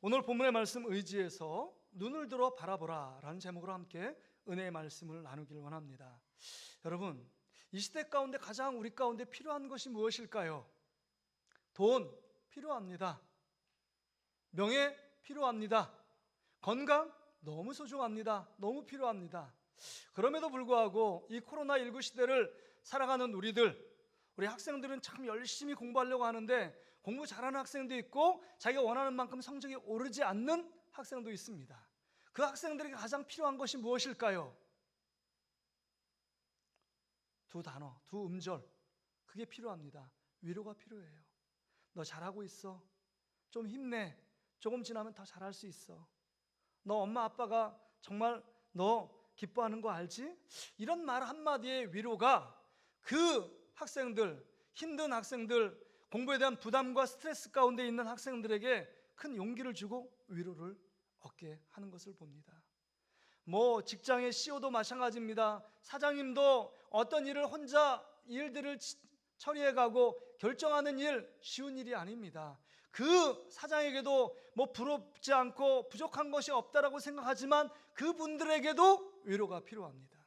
오늘 본문의 말씀 의지해서 눈을 들어 바라보라 라는 제목으로 함께 은혜의 말씀을 나누기를 원합니다. 여러분, 이 시대 가운데 가장 우리 가운데 필요한 것이 무엇일까요? 돈 필요합니다. 명예 필요합니다. 건강 너무 소중합니다. 너무 필요합니다. 그럼에도 불구하고 이 코로나19 시대를 살아가는 우리 학생들은 참 열심히 공부하려고 하는데 공부 잘하는 학생도 있고 자기가 원하는 만큼 성적이 오르지 않는 학생도 있습니다. 그 학생들에게 가장 필요한 것이 무엇일까요? 두 단어, 두 음절, 그게 필요합니다. 위로가 필요해요. 너 잘하고 있어. 좀 힘내. 조금 지나면 더 잘할 수 있어. 너 엄마 아빠가 정말 너 기뻐하는 거 알지? 이런 말 한마디의 위로가 그 학생들, 힘든 학생들, 공부에 대한 부담과 스트레스 가운데 있는 학생들에게 큰 용기를 주고 위로를 얻게 하는 것을 봅니다. 직장의 CEO도 마찬가지입니다. 사장님도 어떤 일을 혼자 일들을 처리해가고 결정하는 일 쉬운 일이 아닙니다. 그 사장에게도 부럽지 않고 부족한 것이 없다라고 생각하지만 그분들에게도 위로가 필요합니다.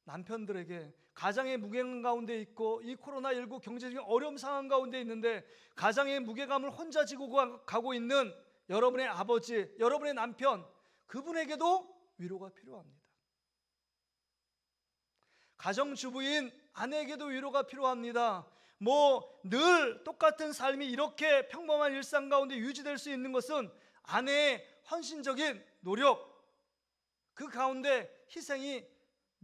남편들에게 가장의 무게감 가운데 있고 이 코로나19 경제적인 어려움 상황 가운데 있는데 가장의 무게감을 혼자 지고 가고 있는 여러분의 아버지, 여러분의 남편, 그분에게도 위로가 필요합니다. 가정주부인 아내에게도 위로가 필요합니다. 늘 똑같은 삶이 이렇게 평범한 일상 가운데 유지될 수 있는 것은 아내의 헌신적인 노력, 그 가운데 희생이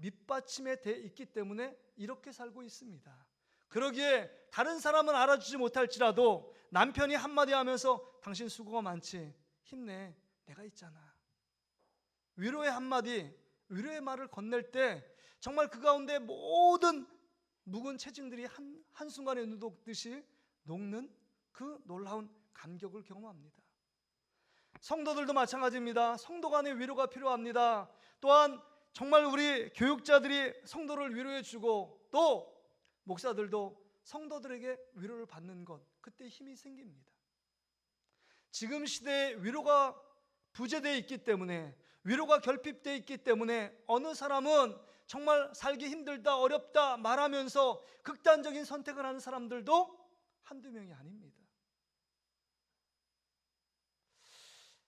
밑받침에 돼 있기 때문에 이렇게 살고 있습니다. 그러기에 다른 사람은 알아주지 못할지라도 남편이 한마디 하면서 당신 수고가 많지, 힘내, 내가 있잖아. 위로의 한마디, 위로의 말을 건넬 때 정말 그 가운데 모든 묵은 체증들이 한순간에 녹듯이 녹는 그 놀라운 감격을 경험합니다. 성도들도 마찬가지입니다. 성도 간의 위로가 필요합니다. 또한 정말 우리 교육자들이 성도를 위로해 주고 또 목사들도 성도들에게 위로를 받는 것, 그때 힘이 생깁니다. 지금 시대에 위로가 부재되어 있기 때문에, 위로가 결핍되어 있기 때문에 어느 사람은 정말 살기 힘들다, 어렵다 말하면서 극단적인 선택을 하는 사람들도 한두 명이 아닙니다.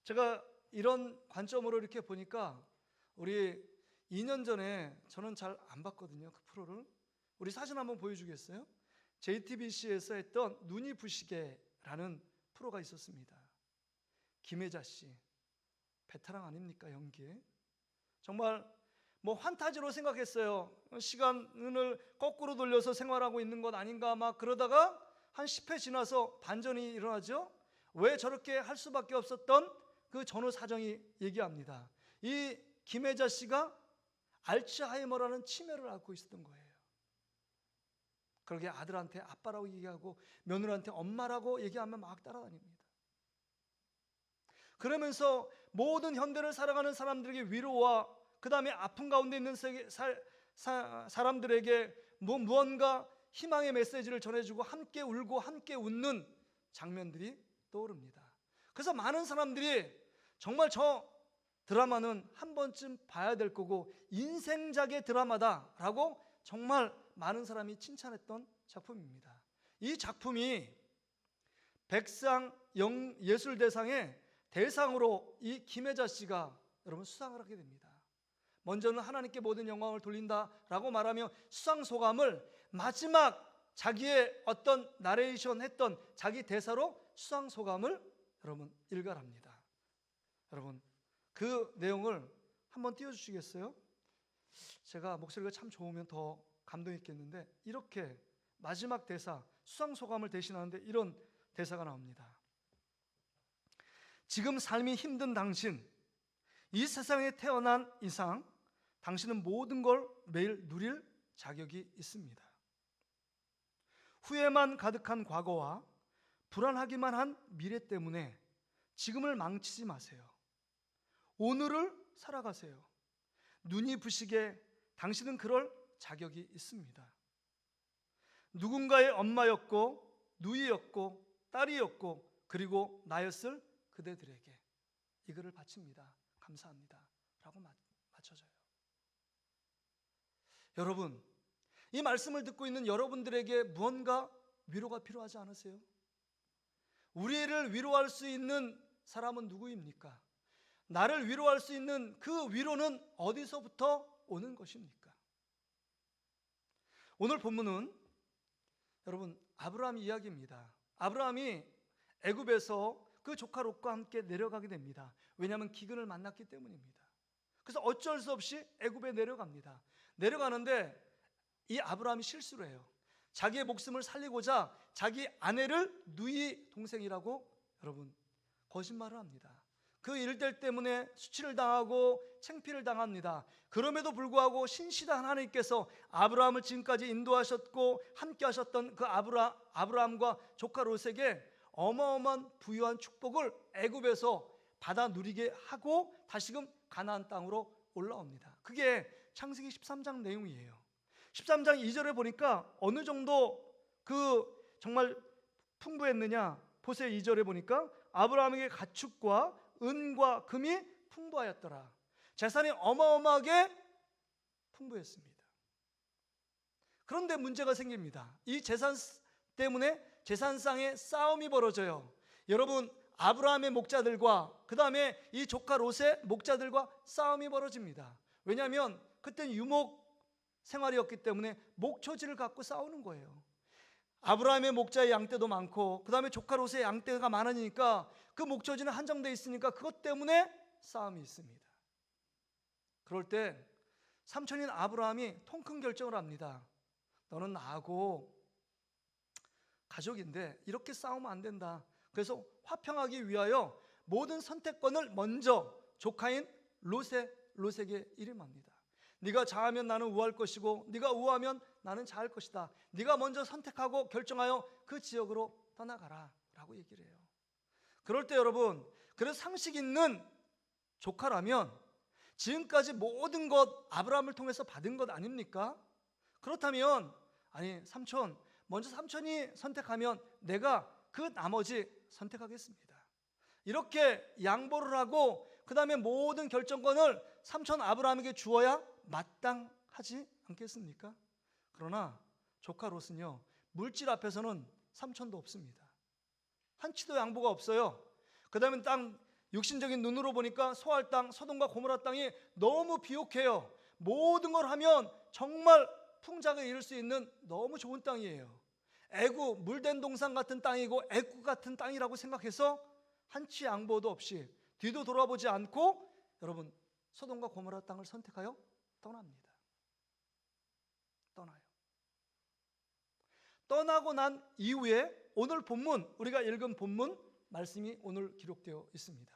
제가 이런 관점으로 이렇게 보니까 우리 2년 전에 저는 잘 안 봤거든요, 그 프로를. 우리 사진 한번 보여주겠어요? JTBC에서 했던 눈이 부시게라는 프로가 있었습니다. 김혜자 씨, 베테랑 아닙니까, 연기에? 정말 환타지로 생각했어요. 시간을 거꾸로 돌려서 생활하고 있는 것 아닌가 막 그러다가 한 10회 지나서 반전이 일어나죠. 왜 저렇게 할 수밖에 없었던 그 전후 사정이 얘기합니다. 이 김혜자 씨가 알츠하이머라는 치매를 앓고 있었던 거예요. 그러게 아들한테 아빠라고 얘기하고 며느리한테 엄마라고 얘기하면 막 따라다닙니다. 그러면서 모든 현대를 살아가는 사람들에게 위로와 그 다음에 아픔 가운데 있는 사람들에게 무언가 희망의 메시지를 전해주고 함께 울고 함께 웃는 장면들이 떠오릅니다. 그래서 많은 사람들이 정말 저 드라마는 한 번쯤 봐야 될 거고 인생작의 드라마다라고 정말 많은 사람이 칭찬했던 작품입니다. 이 작품이 백상 예술대상의 대상으로 이 김혜자 씨가 여러분 수상을 하게 됩니다. 먼저는 하나님께 모든 영광을 돌린다라고 말하며 수상 소감을 마지막 자기의 어떤 나레이션 했던 자기 대사로 수상 소감을 여러분 일갈합니다. 여러분 그 내용을 한번 띄워주시겠어요? 제가 목소리가 참 좋으면 더 감동 있겠는데 이렇게 마지막 대사, 수상 소감을 대신하는데 이런 대사가 나옵니다. 지금 삶이 힘든 당신, 이 세상에 태어난 이상 당신은 모든 걸 매일 누릴 자격이 있습니다. 후회만 가득한 과거와 불안하기만 한 미래 때문에 지금을 망치지 마세요. 오늘을 살아가세요. 눈이 부시게 당신은 그럴 자격이 있습니다. 누군가의 엄마였고 누이였고 딸이었고 그리고 나였을 그대들에게 이거를 바칩니다. 감사합니다 라고 맞춰져요. 여러분, 이 말씀을 듣고 있는 여러분들에게 무언가 위로가 필요하지 않으세요? 우리를 위로할 수 있는 사람은 누구입니까? 나를 위로할 수 있는 그 위로는 어디서부터 오는 것입니까? 오늘 본문은 여러분 아브라함 이야기입니다. 아브라함이 애굽에서 그 조카 롯과 함께 내려가게 됩니다. 왜냐하면 기근을 만났기 때문입니다. 그래서 어쩔 수 없이 애굽에 내려갑니다. 내려가는데 이 아브라함이 실수를 해요. 자기의 목숨을 살리고자 자기 아내를 누이 동생이라고 여러분 거짓말을 합니다. 그 일들 때문에 수치를 당하고 창피를 당합니다. 그럼에도 불구하고 신실한 하나님께서 아브라함을 지금까지 인도하셨고 함께 하셨던 그 아브라함과 조카 롯에게 어마어마한 부유한 축복을 애굽에서 받아 누리게 하고 다시금 가나안 땅으로 올라옵니다. 그게 창세기 13장 내용이에요. 13장 2절에 보니까 어느 정도 그 정말 풍부했느냐, 보세요. 2절에 보니까 아브라함에게 가축과 은과 금이 풍부하였더라. 재산이 어마어마하게 풍부했습니다. 그런데 문제가 생깁니다. 이 재산 때문에 재산상의 싸움이 벌어져요. 여러분, 아브라함의 목자들과 그 다음에 이 조카 롯의 목자들과 싸움이 벌어집니다. 왜냐하면 그때는 유목 생활이었기 때문에 목초지를 갖고 싸우는 거예요. 아브라함의 목자의 양떼도 많고 그 다음에 조카 롯의 양떼가 많으니까 그 목초지는 한정되어 있으니까 그것 때문에 싸움이 있습니다. 그럴 때 삼촌인 아브라함이 통 큰 결정을 합니다. 너는 나하고 가족인데 이렇게 싸우면 안 된다. 그래서 화평하기 위하여 모든 선택권을 먼저 조카인 롯에게 이름합니다. 네가 좌하면 나는 우할 것이고 네가 우하면 나는 좌할 것이다. 네가 먼저 선택하고 결정하여 그 지역으로 떠나가라 라고 얘기를 해요. 그럴 때 여러분, 그래서 상식 있는 조카라면 지금까지 모든 것 아브라함을 통해서 받은 것 아닙니까? 그렇다면 아니 삼촌, 먼저 삼촌이 선택하면 내가 그 나머지 선택하겠습니다. 이렇게 양보를 하고 그 다음에 모든 결정권을 삼촌 아브라함에게 주어야 마땅하지 않겠습니까? 그러나 조카 롯은요, 물질 앞에서는 삼촌도 없습니다. 한치도 양보가 없어요. 그 다음에 땅, 육신적인 눈으로 보니까 소할 땅, 소돔과 고모라 땅이 너무 비옥해요. 모든 걸 하면 정말 풍작에 이를 수 있는 너무 좋은 땅이에요. 애굽, 물된 동산 같은 땅이고 애굽 같은 땅이라고 생각해서 한치 양보도 없이 뒤도 돌아보지 않고 여러분 소돔과 고모라 땅을 선택하여 떠납니다. 떠나요. 떠나고 난 이후에 오늘 본문, 우리가 읽은 본문 말씀이 오늘 기록되어 있습니다.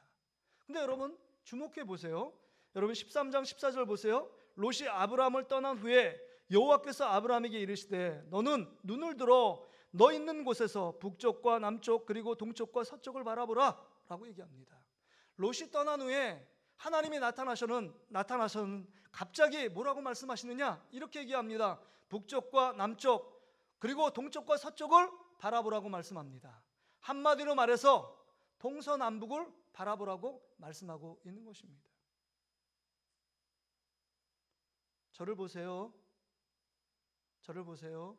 근데 여러분 주목해 보세요. 여러분 13장 14절 보세요. 롯이 아브라함을 떠난 후에 여호와께서 아브라함에게 이르시되 너는 눈을 들어 너 있는 곳에서 북쪽과 남쪽 그리고 동쪽과 서쪽을 바라보라 라고 얘기합니다. 롯이 떠난 후에 하나님이 나타나서는 갑자기 뭐라고 말씀하시느냐 이렇게 얘기합니다. 북쪽과 남쪽 그리고 동쪽과 서쪽을 바라보라고 말씀합니다. 한마디로 말해서 동서남북을 바라보라고 말씀하고 있는 것입니다. 저를 보세요. 저를 보세요.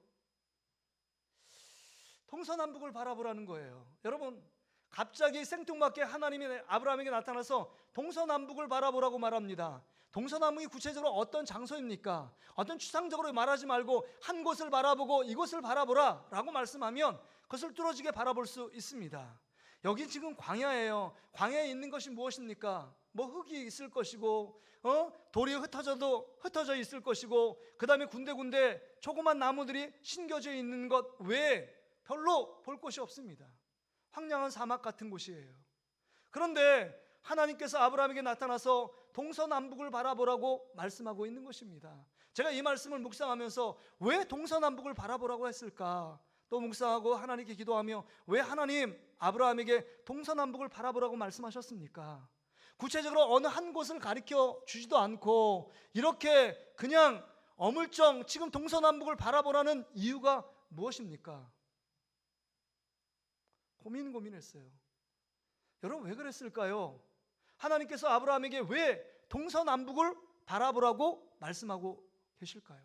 동서남북을 바라보라는 거예요. 여러분 갑자기 생뚱맞게 하나님이 아브라함에게 나타나서 동서남북을 바라보라고 말합니다. 동서남북이 구체적으로 어떤 장소입니까? 어떤 추상적으로 말하지 말고 한 곳을 바라보고 이곳을 바라보라 라고 말씀하면 그것을 뚫어지게 바라볼 수 있습니다. 여기 지금 광야예요. 광야에 있는 것이 무엇입니까? 뭐 흙이 있을 것이고 돌이 흩어져 있을 것이고 그 다음에 군데군데 조그만 나무들이 심겨져 있는 것 외에 별로 볼 곳이 없습니다. 황량한 사막 같은 곳이에요. 그런데 하나님께서 아브라함에게 나타나서 동서남북을 바라보라고 말씀하고 있는 것입니다. 제가 이 말씀을 묵상하면서 왜 동서남북을 바라보라고 했을까? 또 묵상하고 하나님께 기도하며 왜 하나님 아브라함에게 동서남북을 바라보라고 말씀하셨습니까? 구체적으로 어느 한 곳을 가리켜 주지도 않고 이렇게 그냥 어물쩡 지금 동서남북을 바라보라는 이유가 무엇입니까? 고민했어요. 여러분 왜 그랬을까요? 하나님께서 아브라함에게 왜 동서남북을 바라보라고 말씀하고 계실까요?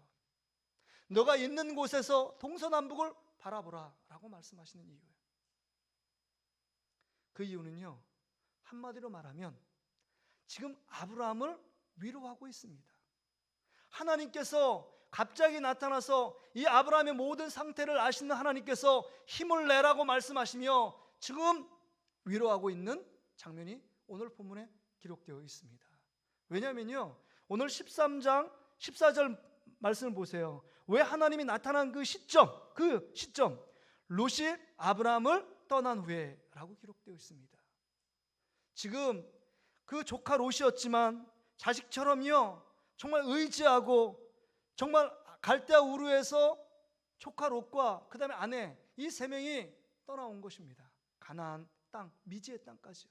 너가 있는 곳에서 동서남북을 바라보라 라고 말씀하시는 이유예요. 그 이유는요, 한마디로 말하면 지금 아브라함을 위로하고 있습니다. 하나님께서 갑자기 나타나서 이 아브라함의 모든 상태를 아시는 하나님께서 힘을 내라고 말씀하시며 지금 위로하고 있는 장면이 오늘 본문에 기록되어 있습니다. 왜냐하면요, 오늘 13장 14절 말씀을 보세요. 왜 하나님이 나타난 그 시점 롯이 아브라함을 떠난 후에 라고 기록되어 있습니다. 지금 그 조카 롯이었지만 자식처럼요 정말 의지하고 정말 갈대아 우르에서 조카 롯과 그 다음에 아내 이 세 명이 떠나온 것입니다. 가나안 땅, 미지의 땅까지요.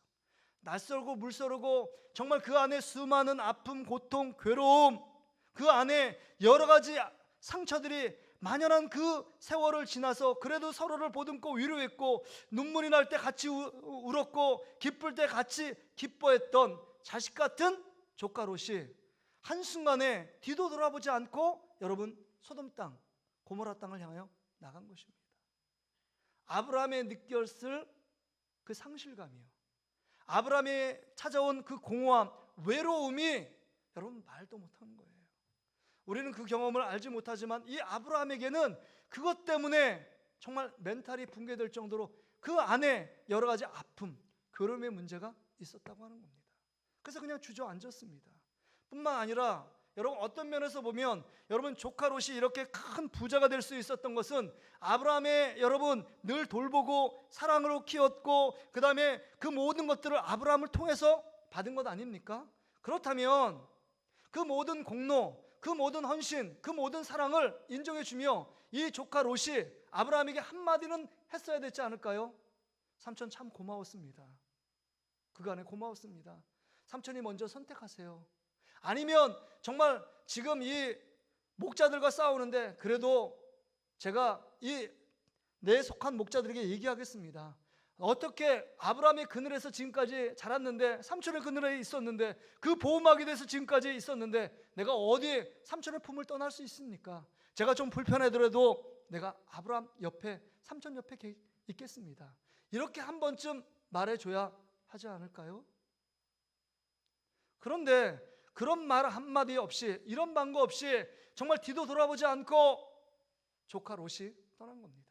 낯설고 물서르고 정말 그 안에 수많은 아픔, 고통, 괴로움, 그 안에 여러 가지 상처들이 만연한 그 세월을 지나서 그래도 서로를 보듬고 위로했고 눈물이 날 때 같이 울었고 기쁠 때 같이 기뻐했던 자식 같은 조카 롯이 한순간에 뒤도 돌아보지 않고 여러분 소돔 땅, 고모라 땅을 향하여 나간 것입니다. 아브라함의 느꼈을 그 상실감이요, 아브라함이 찾아온 그 공허함, 외로움이 여러분 말도 못하는 거예요. 우리는 그 경험을 알지 못하지만 이 아브라함에게는 그것 때문에 정말 멘탈이 붕괴될 정도로 그 안에 여러 가지 아픔, 괴로움의 문제가 있었다고 하는 겁니다. 그래서 그냥 주저앉았습니다. 뿐만 아니라 여러분 어떤 면에서 보면 여러분 조카 롯이 이렇게 큰 부자가 될 수 있었던 것은 아브라함의 여러분 늘 돌보고 사랑으로 키웠고 그 다음에 그 모든 것들을 아브라함을 통해서 받은 것 아닙니까? 그렇다면 그 모든 공로, 그 모든 헌신, 그 모든 사랑을 인정해 주며 이 조카 롯이 아브라함에게 한마디는 했어야 되지 않을까요? 삼촌 참 고마웠습니다. 그간에 고마웠습니다. 삼촌이 먼저 선택하세요. 아니면 정말 지금 이 목자들과 싸우는데 그래도 제가 이 내 속한 목자들에게 얘기하겠습니다. 어떻게 아브라함의 그늘에서 지금까지 자랐는데, 삼촌의 그늘에 있었는데, 그 보호막이 돼서 지금까지 있었는데 내가 어디 삼촌의 품을 떠날 수 있습니까? 제가 좀 불편하더라도 내가 아브라함 옆에, 삼촌 옆에 있겠습니다. 이렇게 한 번쯤 말해줘야 하지 않을까요? 그런데 그런 말 한마디 없이, 이런 방법 없이 정말 뒤도 돌아보지 않고 조카 롯이 떠난 겁니다.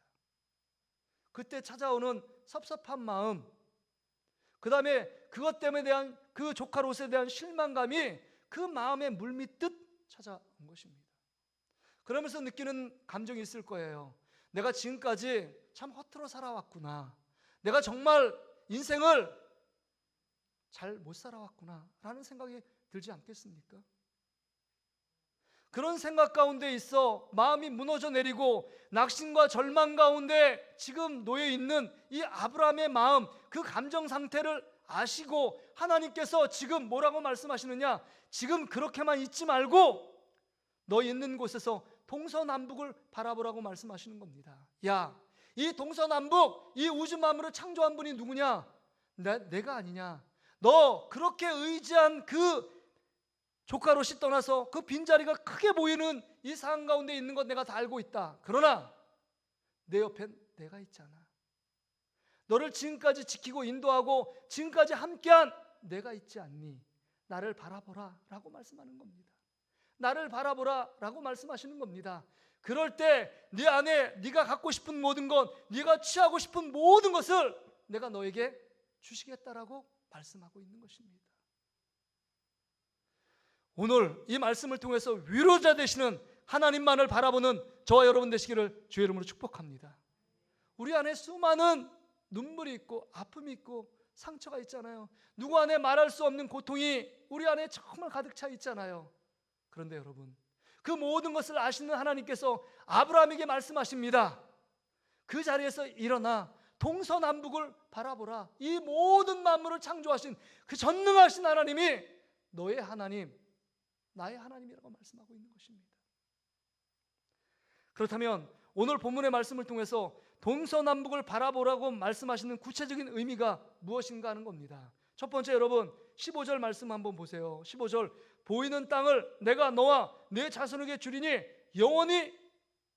그때 찾아오는 섭섭한 마음, 그 다음에 그것 때문에 대한 그 조카 롯에 대한 실망감이 그 마음에 물밀듯 찾아온 것입니다. 그러면서 느끼는 감정이 있을 거예요. 내가 지금까지 참 허투루 살아왔구나, 내가 정말 인생을 잘 못 살아왔구나 라는 생각이 들지 않겠습니까? 그런 생각 가운데 있어 마음이 무너져 내리고 낙심과 절망 가운데 지금 놓여 있는 이 아브라함의 마음, 그 감정 상태를 아시고 하나님께서 지금 뭐라고 말씀하시느냐? 지금 그렇게만 있지 말고 너 있는 곳에서 동서남북을 바라보라고 말씀하시는 겁니다. 야, 이 동서남북, 이 우주 만물을 창조한 분이 누구냐? 내가 아니냐? 너 그렇게 의지한 그 조카 롯이 떠나서 그 빈자리가 크게 보이는 이 상황 가운데 있는 것 내가 다 알고 있다. 그러나 내 옆엔 내가 있잖아. 너를 지금까지 지키고 인도하고 지금까지 함께한 내가 있지 않니? 나를 바라보라 라고 말씀하는 겁니다. 나를 바라보라 라고 말씀하시는 겁니다. 그럴 때 네 안에 네가 갖고 싶은 모든 것, 네가 취하고 싶은 모든 것을 내가 너에게 주시겠다라고 말씀하고 있는 것입니다. 오늘 이 말씀을 통해서 위로자 되시는 하나님만을 바라보는 저와 여러분 되시기를 주의 이름으로 축복합니다. 우리 안에 수많은 눈물이 있고 아픔이 있고 상처가 있잖아요. 누구 안에 말할 수 없는 고통이 우리 안에 정말 가득 차 있잖아요. 그런데 여러분, 그 모든 것을 아시는 하나님께서 아브라함에게 말씀하십니다. 그 자리에서 일어나 동서남북을 바라보라. 이 모든 만물을 창조하신 그 전능하신 하나님이 너의 하나님, 나의 하나님이라고 말씀하고 있는 것입니다. 그렇다면 오늘 본문의 말씀을 통해서 동서남북을 바라보라고 말씀하시는 구체적인 의미가 무엇인가 하는 겁니다. 첫 번째, 여러분 15절 말씀 한번 보세요. 15절, 보이는 땅을 내가 너와 내 자손에게 주리니 영원히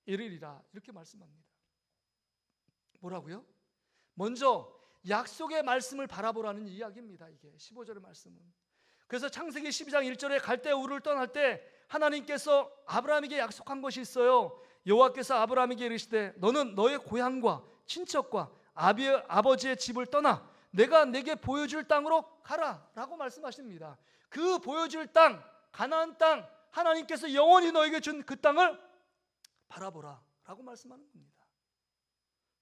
이르리라, 이렇게 말씀합니다. 뭐라고요? 먼저 약속의 말씀을 바라보라는 이야기입니다. 이게 15절의 말씀은. 그래서 창세기 12장 1절에 갈대 우르를 떠날 때 하나님께서 아브라함에게 약속한 것이 있어요. 여호와께서 아브라함에게 이르시되 너는 너의 고향과 친척과 아버지의 집을 떠나 내가 내게 보여줄 땅으로 가라 라고 말씀하십니다. 그 보여줄 땅, 가나안 땅, 하나님께서 영원히 너에게 준 그 땅을 바라보라 라고 말씀하는 겁니다.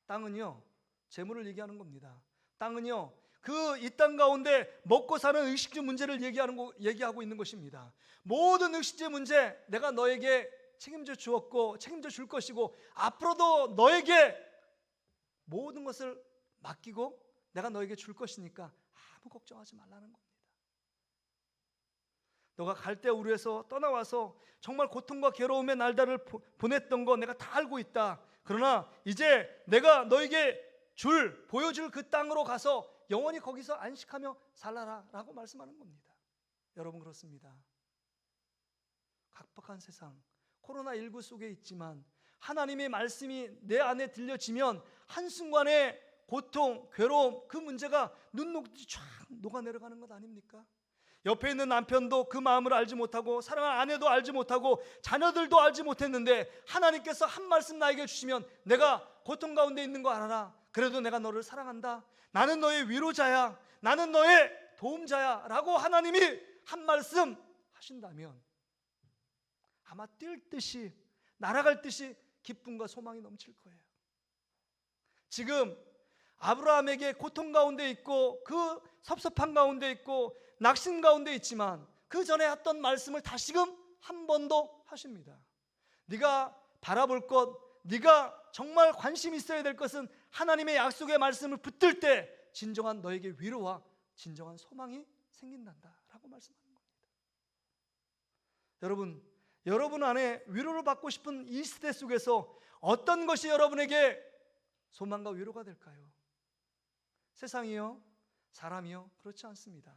땅은요, 재물을 얘기하는 겁니다. 땅은요, 그 이 땅 가운데 먹고 사는 의식주 문제를 얘기하고 있는 것입니다. 모든 의식주 문제 내가 너에게 책임져 주었고 책임져 줄 것이고 앞으로도 너에게 모든 것을 맡기고 내가 너에게 줄 것이니까 아무 걱정하지 말라는 겁니다. 너가 갈대 우르에서 떠나와서 정말 고통과 괴로움의 날들을 보냈던 거 내가 다 알고 있다. 그러나 이제 내가 너에게 보여줄 그 땅으로 가서 영원히 거기서 안식하며 살라라 라고 말씀하는 겁니다. 여러분, 그렇습니다. 각박한 세상, 코로나19 속에 있지만 하나님의 말씀이 내 안에 들려지면 한순간에 고통, 괴로움, 그 문제가 눈 녹듯이 쫙 녹아내려가는 것 아닙니까? 옆에 있는 남편도 그 마음을 알지 못하고 사랑하는 아내도 알지 못하고 자녀들도 알지 못했는데 하나님께서 한 말씀 나에게 주시면 내가 고통 가운데 있는 거 알아라. 그래도 내가 너를 사랑한다. 나는 너의 위로자야. 나는 너의 도움자야 라고 하나님이 한 말씀 하신다면 아마 뛸 듯이 날아갈 듯이 기쁨과 소망이 넘칠 거예요. 지금 아브라함에게 고통 가운데 있고 그 섭섭한 가운데 있고 낙심 가운데 있지만 그 전에 했던 말씀을 다시금 한 번 더 하십니다. 네가 바라볼 것, 네가 정말 관심 있어야 될 것은 하나님의 약속의 말씀을 붙들 때 진정한 너에게 위로와 진정한 소망이 생긴단다 라고 말씀하는 겁니다. 여러분 안에 위로를 받고 싶은 이 시대 속에서 어떤 것이 여러분에게 소망과 위로가 될까요? 세상이요? 사람이요? 그렇지 않습니다.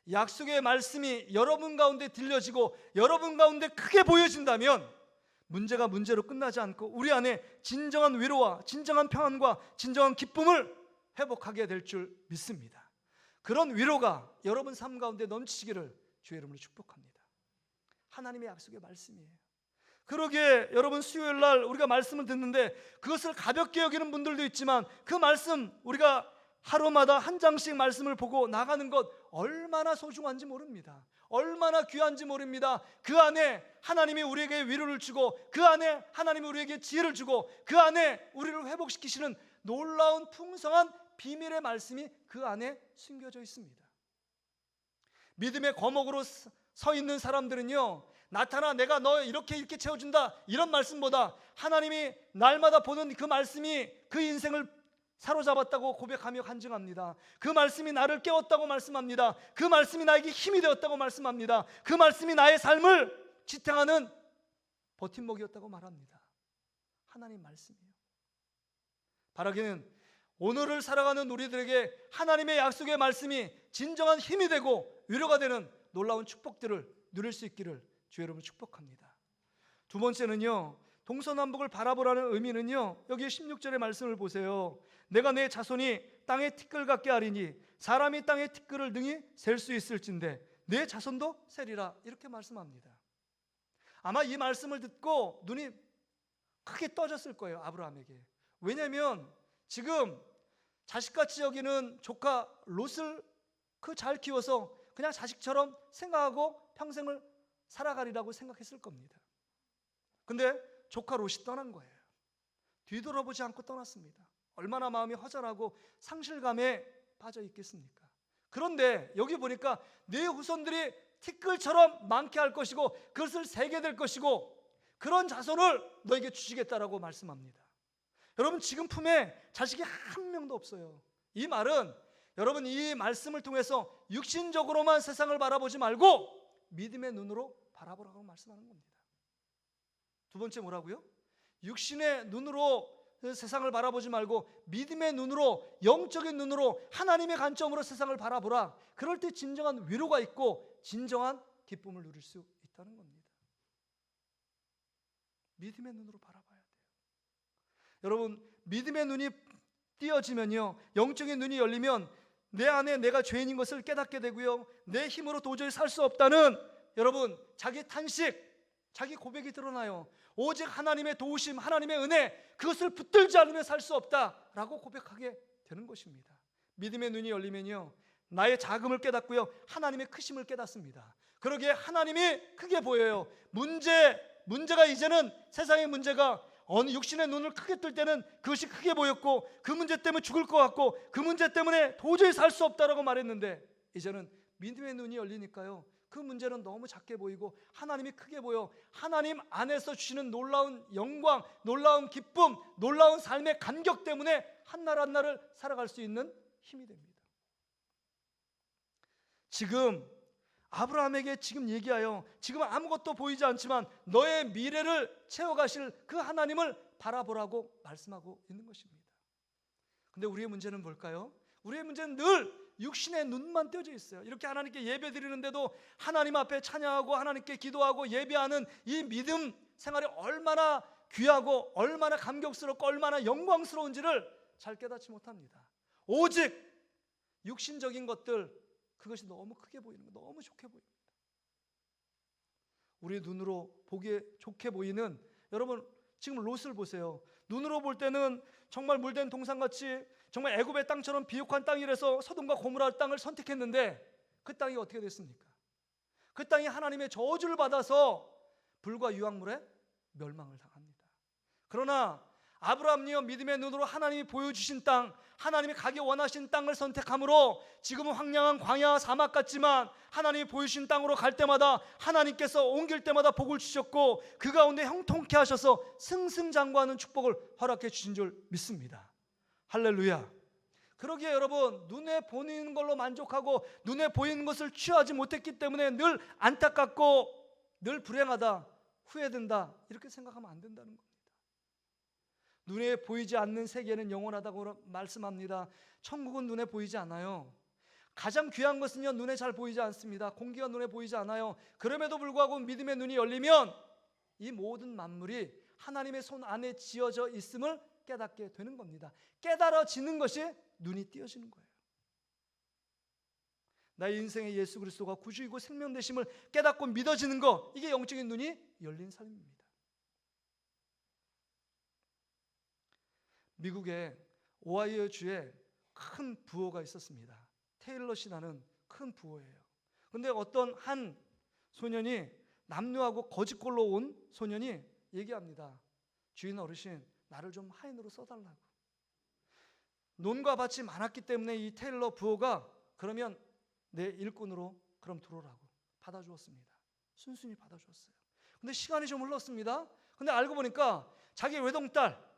약속의 말씀이 여러분 가운데 들려지고 여러분 가운데 크게 보여진다면 문제가 문제로 끝나지 않고 우리 안에 진정한 위로와 진정한 평안과 진정한 기쁨을 회복하게 될 줄 믿습니다. 그런 위로가 여러분 삶 가운데 넘치기를 주의 이름으로 축복합니다. 하나님의 약속의 말씀이에요. 그러기에 여러분 수요일 날 우리가 말씀을 듣는데 그것을 가볍게 여기는 분들도 있지만 그 말씀 우리가 하루마다 한 장씩 말씀을 보고 나가는 것 얼마나 소중한지 모릅니다. 얼마나 귀한지 모릅니다. 그 안에 하나님이 우리에게 위로를 주고 그 안에 하나님이 우리에게 지혜를 주고 그 안에 우리를 회복시키시는 놀라운 풍성한 비밀의 말씀이 그 안에 숨겨져 있습니다. 믿음의 거목으로 서 있는 사람들은요, 나타나 내가 너 이렇게 채워준다 이런 말씀보다 하나님이 날마다 보는 그 말씀이 그 인생을 사로잡았다고 고백하며 간증합니다. 그 말씀이 나를 깨웠다고 말씀합니다. 그 말씀이 나에게 힘이 되었다고 말씀합니다. 그 말씀이 나의 삶을 지탱하는 버팀목이었다고 말합니다. 하나님 말씀이에요. 바라기는 오늘을 살아가는 우리들에게 하나님의 약속의 말씀이 진정한 힘이 되고 위로가 되는 놀라운 축복들을 누릴 수 있기를 주의 이름으로 축복합니다. 두 번째는요, 동서남북을 바라보라는 의미는요, 여기 16절의 말씀을 보세요. 내가 내 자손이 땅의 티끌 같게 하리니 사람이 땅의 티끌을 능히 셀 수 있을진데 내 자손도 세리라, 이렇게 말씀합니다. 아마 이 말씀을 듣고 눈이 크게 떠졌을 거예요, 아브라함에게. 왜냐하면 지금 자식같이 여기는 조카 롯을 잘 키워서 그냥 자식처럼 생각하고 평생을 살아가리라고 생각했을 겁니다. 근데 조카 롯이 떠난 거예요. 뒤돌아보지 않고 떠났습니다. 얼마나 마음이 허전하고 상실감에 빠져 있겠습니까? 그런데 여기 보니까 네 후손들이 티끌처럼 많게 할 것이고 그것을 세게 될 것이고 그런 자손을 너에게 주시겠다라고 말씀합니다. 여러분, 지금 품에 자식이 한 명도 없어요. 이 말은 여러분 이 말씀을 통해서 육신적으로만 세상을 바라보지 말고 믿음의 눈으로 바라보라고 말씀하는 겁니다. 두 번째 뭐라고요? 육신의 눈으로 세상을 바라보지 말고 믿음의 눈으로, 영적인 눈으로, 하나님의 관점으로 세상을 바라보라. 그럴 때 진정한 위로가 있고 진정한 기쁨을 누릴 수 있다는 겁니다. 믿음의 눈으로 바라봐야 돼요. 여러분, 믿음의 눈이 띄어지면요, 영적인 눈이 열리면 내 안에 내가 죄인인 것을 깨닫게 되고요, 내 힘으로 도저히 살 수 없다는, 여러분, 자기 탄식, 자기 고백이 드러나요. 오직 하나님의 도우심, 하나님의 은혜, 그것을 붙들지 않으면 살 수 없다라고 고백하게 되는 것입니다. 믿음의 눈이 열리면요, 나의 작음을 깨닫고요, 하나님의 크심을 깨닫습니다. 그러기에 하나님이 크게 보여요. 문제가 이제는, 세상의 문제가 어느 육신의 눈을 크게 뜰 때는 그것이 크게 보였고, 그 문제 때문에 죽을 것 같고, 그 문제 때문에 도저히 살 수 없다라고 말했는데, 이제는 믿음의 눈이 열리니까요, 그 문제는 너무 작게 보이고 하나님이 크게 보여 하나님 안에서 주시는 놀라운 영광, 놀라운 기쁨, 놀라운 삶의 감격 때문에 한날 한날을 살아갈 수 있는 힘이 됩니다. 지금 아브라함에게 지금 얘기하여, 지금 아무것도 보이지 않지만 너의 미래를 채워가실 그 하나님을 바라보라고 말씀하고 있는 것입니다. 근데 우리의 문제는 뭘까요? 우리의 문제는 늘 육신의 눈만 떼어져 있어요. 이렇게 하나님께 예배 드리는데도 하나님 앞에 찬양하고 하나님께 기도하고 예배하는 이 믿음 생활이 얼마나 귀하고 얼마나 감격스럽고 얼마나 영광스러운지를 잘 깨닫지 못합니다. 오직 육신적인 것들, 그것이 너무 크게 보이는 거, 너무 좋게 보입니다. 우리 눈으로 보기에 좋게 보이는, 여러분 지금 롯을 보세요. 눈으로 볼 때는 정말 물된 동산같이 정말 애굽의 땅처럼 비옥한 땅이라서 소돔과 고모라 땅을 선택했는데, 그 땅이 어떻게 됐습니까? 그 땅이 하나님의 저주를 받아서 불과 유황물에 멸망을 당합니다. 그러나 아브라함이여 믿음의 눈으로 하나님이 보여주신 땅, 하나님이 가기 원하신 땅을 선택함으로 지금은 황량한 광야 사막 같지만 하나님이 보여주신 땅으로 갈 때마다 하나님께서 옮길 때마다 복을 주셨고 그 가운데 형통케 하셔서 승승장구하는 축복을 허락해 주신 줄 믿습니다. 할렐루야. 그러기에 여러분, 눈에 보이는 걸로 만족하고 눈에 보이는 것을 취하지 못했기 때문에 늘 안타깝고 늘 불행하다, 후회된다, 이렇게 생각하면 안 된다는 겁니다. 눈에 보이지 않는 세계는 영원하다고 말씀합니다. 천국은 눈에 보이지 않아요. 가장 귀한 것은요, 눈에 잘 보이지 않습니다. 공기가 눈에 보이지 않아요. 그럼에도 불구하고 믿음의 눈이 열리면 이 모든 만물이 하나님의 손 안에 지어져 있음을 깨닫게 되는 겁니다. 깨달아지는 것이 눈이 띄어지는 거예요. 나의 인생의 예수 그리스도가 구주이고 생명 되심을 깨닫고 믿어지는 것, 이게 영적인 눈이 열린 삶입니다. 미국의 오하이오 주에 큰 부호가 있었습니다. 테일러시라는 큰 부호예요. 그런데 어떤 한 소년이, 남녀하고 거짓골로 온 소년이 얘기합니다. 주인 어르신, 나를 좀 하인으로 써달라고. 논과 밭이 많았기 때문에 이 테일러 부호가 그러면 내 일꾼으로 그럼 들어오라고 받아주었습니다. 순순히 받아주었어요. 근데 시간이 좀 흘렀습니다. 근데 알고 보니까 자기 외동딸,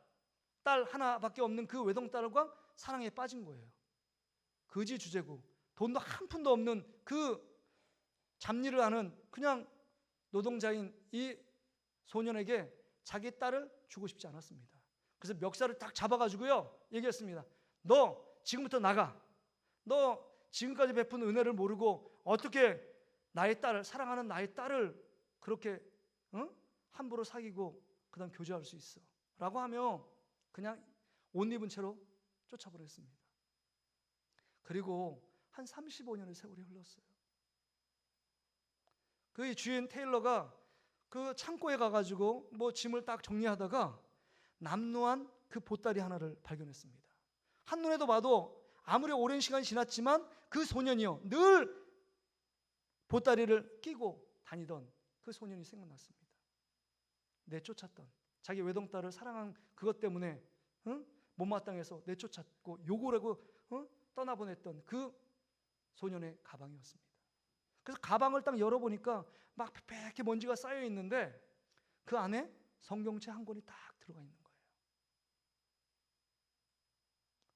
딸 하나밖에 없는 그 외동딸과 사랑에 빠진 거예요. 거지 주제고 돈도 한 푼도 없는 그 잡일을 하는 그냥 노동자인 이 소년에게 자기 딸을 주고 싶지 않았습니다. 그래서 멱살을 딱 잡아가지고요 얘기했습니다. 너 지금부터 나가. 너 지금까지 베푼 은혜를 모르고 어떻게 나의 딸을, 사랑하는 나의 딸을 그렇게 함부로 사귀고 그 다음 교제할 수 있어 라고 하며 그냥 옷 입은 채로 쫓아버렸습니다. 그리고 한 35년의 세월이 흘렀어요. 그 주인 테일러가 그 창고에 가가지고 뭐 짐을 딱 정리하다가 남루한 그 보따리 하나를 발견했습니다. 한눈에도 봐도 아무리 오랜 시간이 지났지만 그 소년이요, 늘 보따리를 끼고 다니던 그 소년이 생각났습니다. 내쫓았던, 자기 외동딸을 사랑한 그것 때문에 못마땅해서 내쫓았고 욕을 하고 떠나보냈던 그 소년의 가방이었습니다. 그래서 가방을 딱 열어보니까 막 빽빽하게 먼지가 쌓여 있는데 그 안에 성경책 한 권이 딱 들어가 있는 거예요.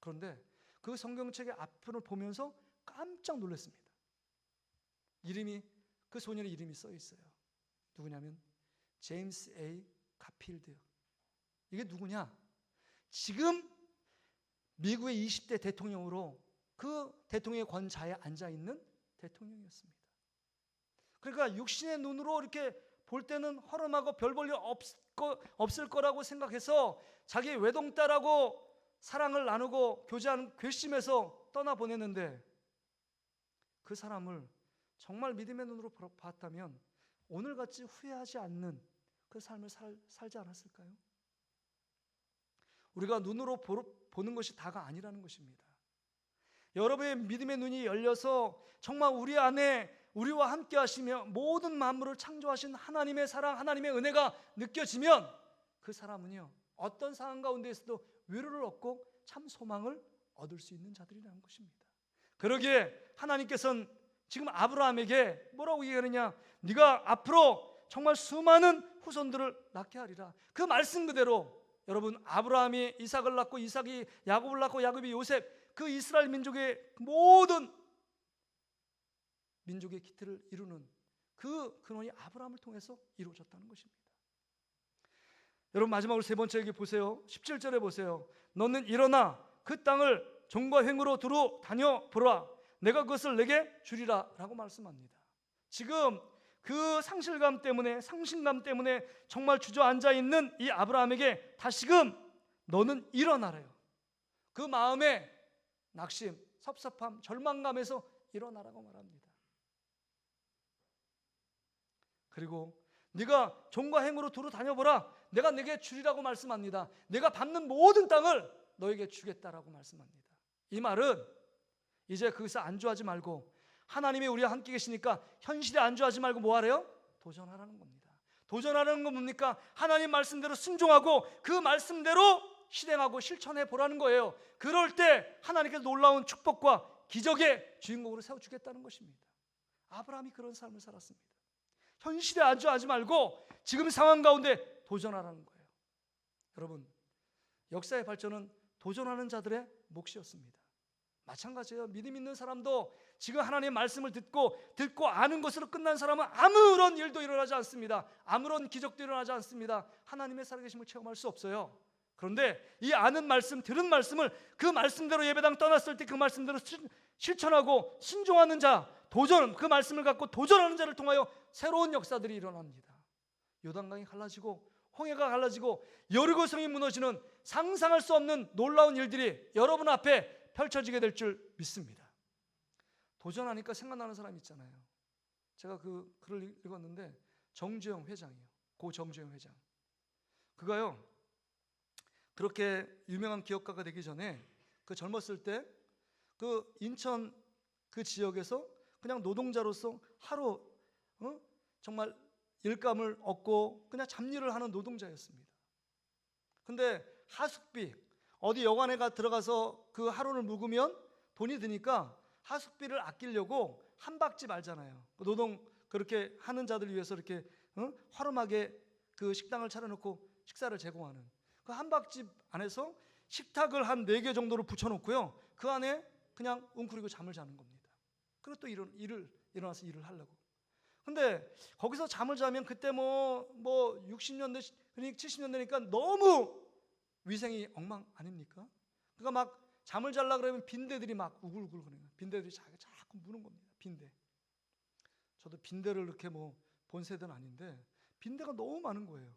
그런데 그 성경책의 앞편을 보면서 깜짝 놀랐습니다. 그 소년의 이름이 써 있어요. 누구냐면 제임스 A. 가필드. 이게 누구냐? 지금 미국의 20대 대통령으로 그 대통령의 권좌에 앉아있는 대통령이었습니다. 그러니까 육신의 눈으로 이렇게 볼 때는 허름하고 별 볼 일 없을 거라고 생각해서 자기 외동딸하고 사랑을 나누고 교제하는 괘씸해서 떠나보냈는데, 그 사람을 정말 믿음의 눈으로 봤다면 오늘같이 후회하지 않는 그 삶을 살지 않았을까요? 우리가 눈으로 보는 것이 다가 아니라는 것입니다. 여러분의 믿음의 눈이 열려서 정말 우리 안에 우리와 함께 하시며 모든 만물을 창조하신 하나님의 사랑, 하나님의 은혜가 느껴지면 그 사람은요, 어떤 상황 가운데에서도 위로를 얻고 참 소망을 얻을 수 있는 자들이라는 것입니다. 그러기에 하나님께서는 지금 아브라함에게 뭐라고 얘기하느냐? 네가 앞으로 정말 수많은 후손들을 낳게 하리라. 그 말씀 그대로 여러분, 아브라함이 이삭을 낳고 이삭이 야곱을 낳고 야곱이 요셉, 그 이스라엘 민족의 모든 민족의 기틀을 이루는 그 근원이 아브라함을 통해서 이루어졌다는 것입니다. 여러분, 마지막으로 세 번째 얘기 보세요. 17절에 보세요. 너는 일어나 그 땅을 종과 횡으로 두루 다녀보라. 내가 그것을 내게 주리라 라고 말씀합니다. 지금 그 상실감 때문에, 상심감 때문에 정말 주저앉아 있는 이 아브라함에게 다시금 너는 일어나래요. 그 마음에 낙심, 섭섭함, 절망감에서 일어나라고 말합니다. 그리고 네가 종과 행으로 두루 다녀보라. 내가 내게 주리라고 말씀합니다. 내가 밟는 모든 땅을 너에게 주겠다라고 말씀합니다. 이 말은 이제 거기서 안주하지 말고 하나님이 우리와 함께 계시니까 현실에 안주하지 말고 뭐 하래요? 도전하라는 겁니다. 도전하라는 건 뭡니까? 하나님 말씀대로 순종하고 그 말씀대로 실행하고 실천해 보라는 거예요. 그럴 때 하나님께서 놀라운 축복과 기적의 주인공으로 세워주겠다는 것입니다. 아브라함이 그런 삶을 살았습니다. 현실에 안주하지 말고 지금 상황 가운데 도전하라는 거예요. 여러분, 역사의 발전은 도전하는 자들의 몫이었습니다. 마찬가지예요. 믿음 있는 사람도 지금 하나님의 말씀을 듣고 아는 것으로 끝난 사람은 아무런 일도 일어나지 않습니다. 아무런 기적도 일어나지 않습니다. 하나님의 살아계심을 체험할 수 없어요. 그런데 이 아는 말씀, 들은 말씀을 그 말씀대로 예배당 떠났을 때 그 말씀대로 실천하고 순종하는 자, 도전, 그 말씀을 갖고 도전하는 자를 통하여 새로운 역사들이 일어납니다. 요단강이 갈라지고 홍해가 갈라지고 여리고성이 무너지는 상상할 수 없는 놀라운 일들이 여러분 앞에 펼쳐지게 될 줄 믿습니다. 도전하니까 생각나는 사람 있잖아요. 제가 그 글을 읽었는데 정주영 회장이요. 고 정주영 회장. 그가요, 그렇게 유명한 기업가가 되기 전에 그 젊었을 때 그 인천 그 지역에서 그냥 노동자로서 하루 정말 일감을 얻고 그냥 잡일을 하는 노동자였습니다. 근데 하숙비, 어디 여관에 들어가서 그 하루를 묵으면 돈이 드니까 하숙비를 아끼려고 한박집 알잖아요. 노동 그렇게 하는 자들 위해서 이렇게 화름하게 그 식당을 차려놓고 식사를 제공하는 그 한박집 안에서 식탁을 한 4개 정도를 붙여놓고요, 그 안에 그냥 웅크리고 잠을 자는 겁니다. 그리고 또 일어나서 일을 하려고. 근데 거기서 잠을 자면 그때 뭐 60년대, 70년대니까 너무 위생이 엉망 아닙니까? 그러니까 막 잠을 자려고 그러면 빈대들이 막 우글우글 거려요. 빈대들이 자꾸 무는 겁니다. 빈대. 저도 빈대를 이렇게 본 세대는 아닌데 빈대가 너무 많은 거예요.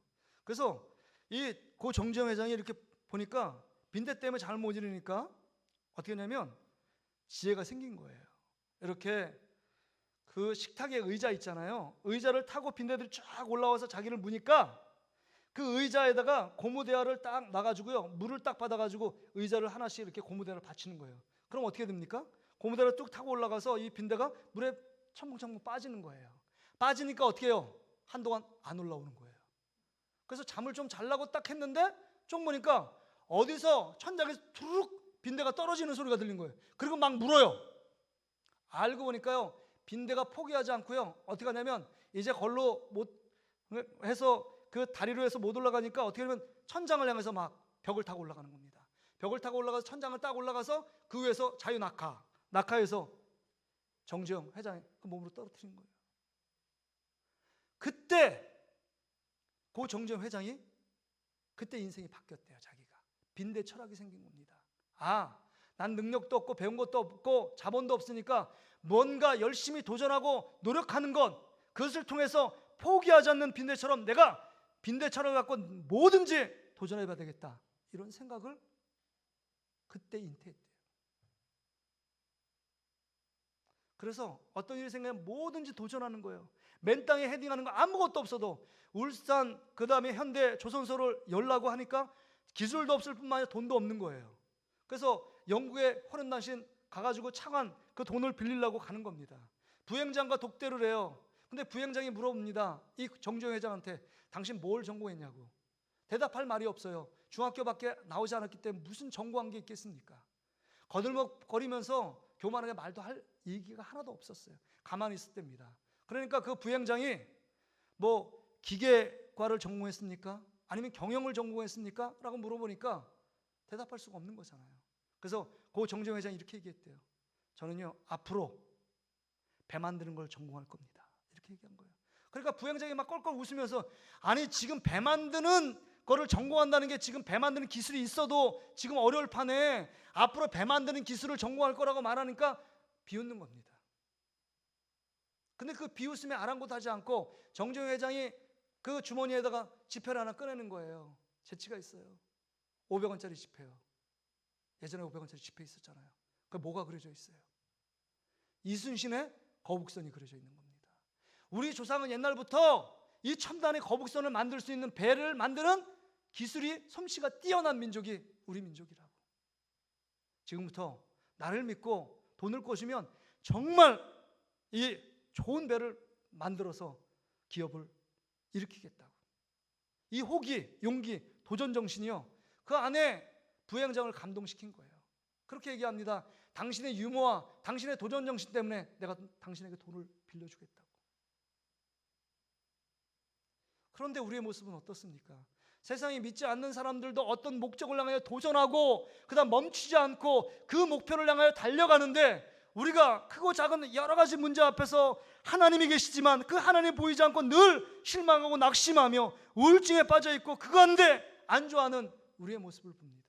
그래서 이 고 정지영 회장이 이렇게 보니까 빈대 때문에 잘 못 일으니까 어떻게 했냐면 지혜가 생긴 거예요. 이렇게 그 식탁에 의자 있잖아요. 의자를 타고 빈대들이 쫙 올라와서 자기를 무니까 그 의자에다가 고무대야를 딱 놔가지고요, 물을 딱 받아가지고 의자를 하나씩 이렇게 고무대야를 받치는 거예요. 그럼 어떻게 됩니까? 고무대야를 뚝 타고 올라가서 이 빈대가 물에 첨벙첨벙 빠지는 거예요. 빠지니까 어떻게 해요? 한동안 안 올라오는 거예요. 그래서 잠을 좀 자려고 딱 했는데 좀 보니까 어디서 천장에서 두룩 빈대가 떨어지는 소리가 들린 거예요. 그리고 막 물어요. 알고 보니까요, 빈대가 포기하지 않고요, 어떻게 하냐면 이제 걸로 못 해서 그 다리로 해서 못 올라가니까 어떻게 하면 천장을 향해서 막 벽을 타고 올라가는 겁니다. 벽을 타고 올라가서 천장을 딱 올라가서 그 위에서 낙하에서 정주영 회장의 그 몸으로 떨어뜨린 거예요. 그때 고 정주영 회장이 그때 인생이 바뀌었대요. 자기가 빈대 철학이 생긴 겁니다. 난 능력도 없고 배운 것도 없고 자본도 없으니까 뭔가 열심히 도전하고 노력하는 것, 그것을 통해서 포기하지 않는 빈대처럼 내가 빈대 철학을 갖고 뭐든지 도전해봐야 되겠다, 이런 생각을 그때 잉태했대요. 그래서 어떤 일이 생기면 뭐든지 도전하는 거예요. 맨 땅에 헤딩하는 거 아무것도 없어도 울산 그 다음에 현대 조선소를 열라고 하니까 기술도 없을 뿐만 아니라 돈도 없는 거예요. 그래서 영국의 호련단신 가가지고 창한 그 돈을 빌리려고 가는 겁니다. 부행장과 독대를 해요. 근데 부행장이 물어봅니다. 이 정주영 회장한테 당신 뭘 전공했냐고. 대답할 말이 없어요. 중학교밖에 나오지 않았기 때문에 무슨 전공한 게 있겠습니까? 거들먹거리면서 교만하게 말도 할 얘기가 하나도 없었어요. 가만히 있을 때입니다. 그러니까 그 부행장이 뭐 기계과를 전공했습니까? 아니면 경영을 전공했습니까? 라고 물어보니까 대답할 수가 없는 거잖아요. 그래서 그 정주영 회장이 이렇게 얘기했대요. 저는요 앞으로 배 만드는 걸 전공할 겁니다, 이렇게 얘기한 거예요. 그러니까 부행장이 막 껄껄 웃으면서 아니 지금 배 만드는 거를 전공한다는 게 지금 배 만드는 기술이 있어도 지금 어려울 판에 앞으로 배 만드는 기술을 전공할 거라고 말하니까 비웃는 겁니다. 근데 그 비웃음에 아랑곳하지 않고 정주영 회장이 그 주머니에다가 지폐를 하나 꺼내는 거예요. 재치가 있어요. 500원짜리 지폐요. 예전에 500원짜리 지폐 있었잖아요. 그 뭐가 그려져 있어요? 이순신의 거북선이 그려져 있는 겁니다. 우리 조상은 옛날부터 이 첨단의 거북선을 만들 수 있는 배를 만드는 기술이 솜씨가 뛰어난 민족이 우리 민족이라고. 지금부터 나를 믿고 돈을 꿔주면 정말 이 좋은 배를 만들어서 기업을 일으키겠다고. 이 호기, 용기, 도전 정신이요, 그 안에 부행장을 감동시킨 거예요. 그렇게 얘기합니다. 당신의 유머와 당신의 도전 정신 때문에 내가 당신에게 돈을 빌려주겠다고. 그런데 우리의 모습은 어떻습니까? 세상이 믿지 않는 사람들도 어떤 목적을 향하여 도전하고 그다음 멈추지 않고 그 목표를 향하여 달려가는데, 우리가 크고 작은 여러 가지 문제 앞에서 하나님이 계시지만 그 하나님 보이지 않고 늘 실망하고 낙심하며 우울증에 빠져있고 그 가운데 안주하는 우리의 모습을 봅니다.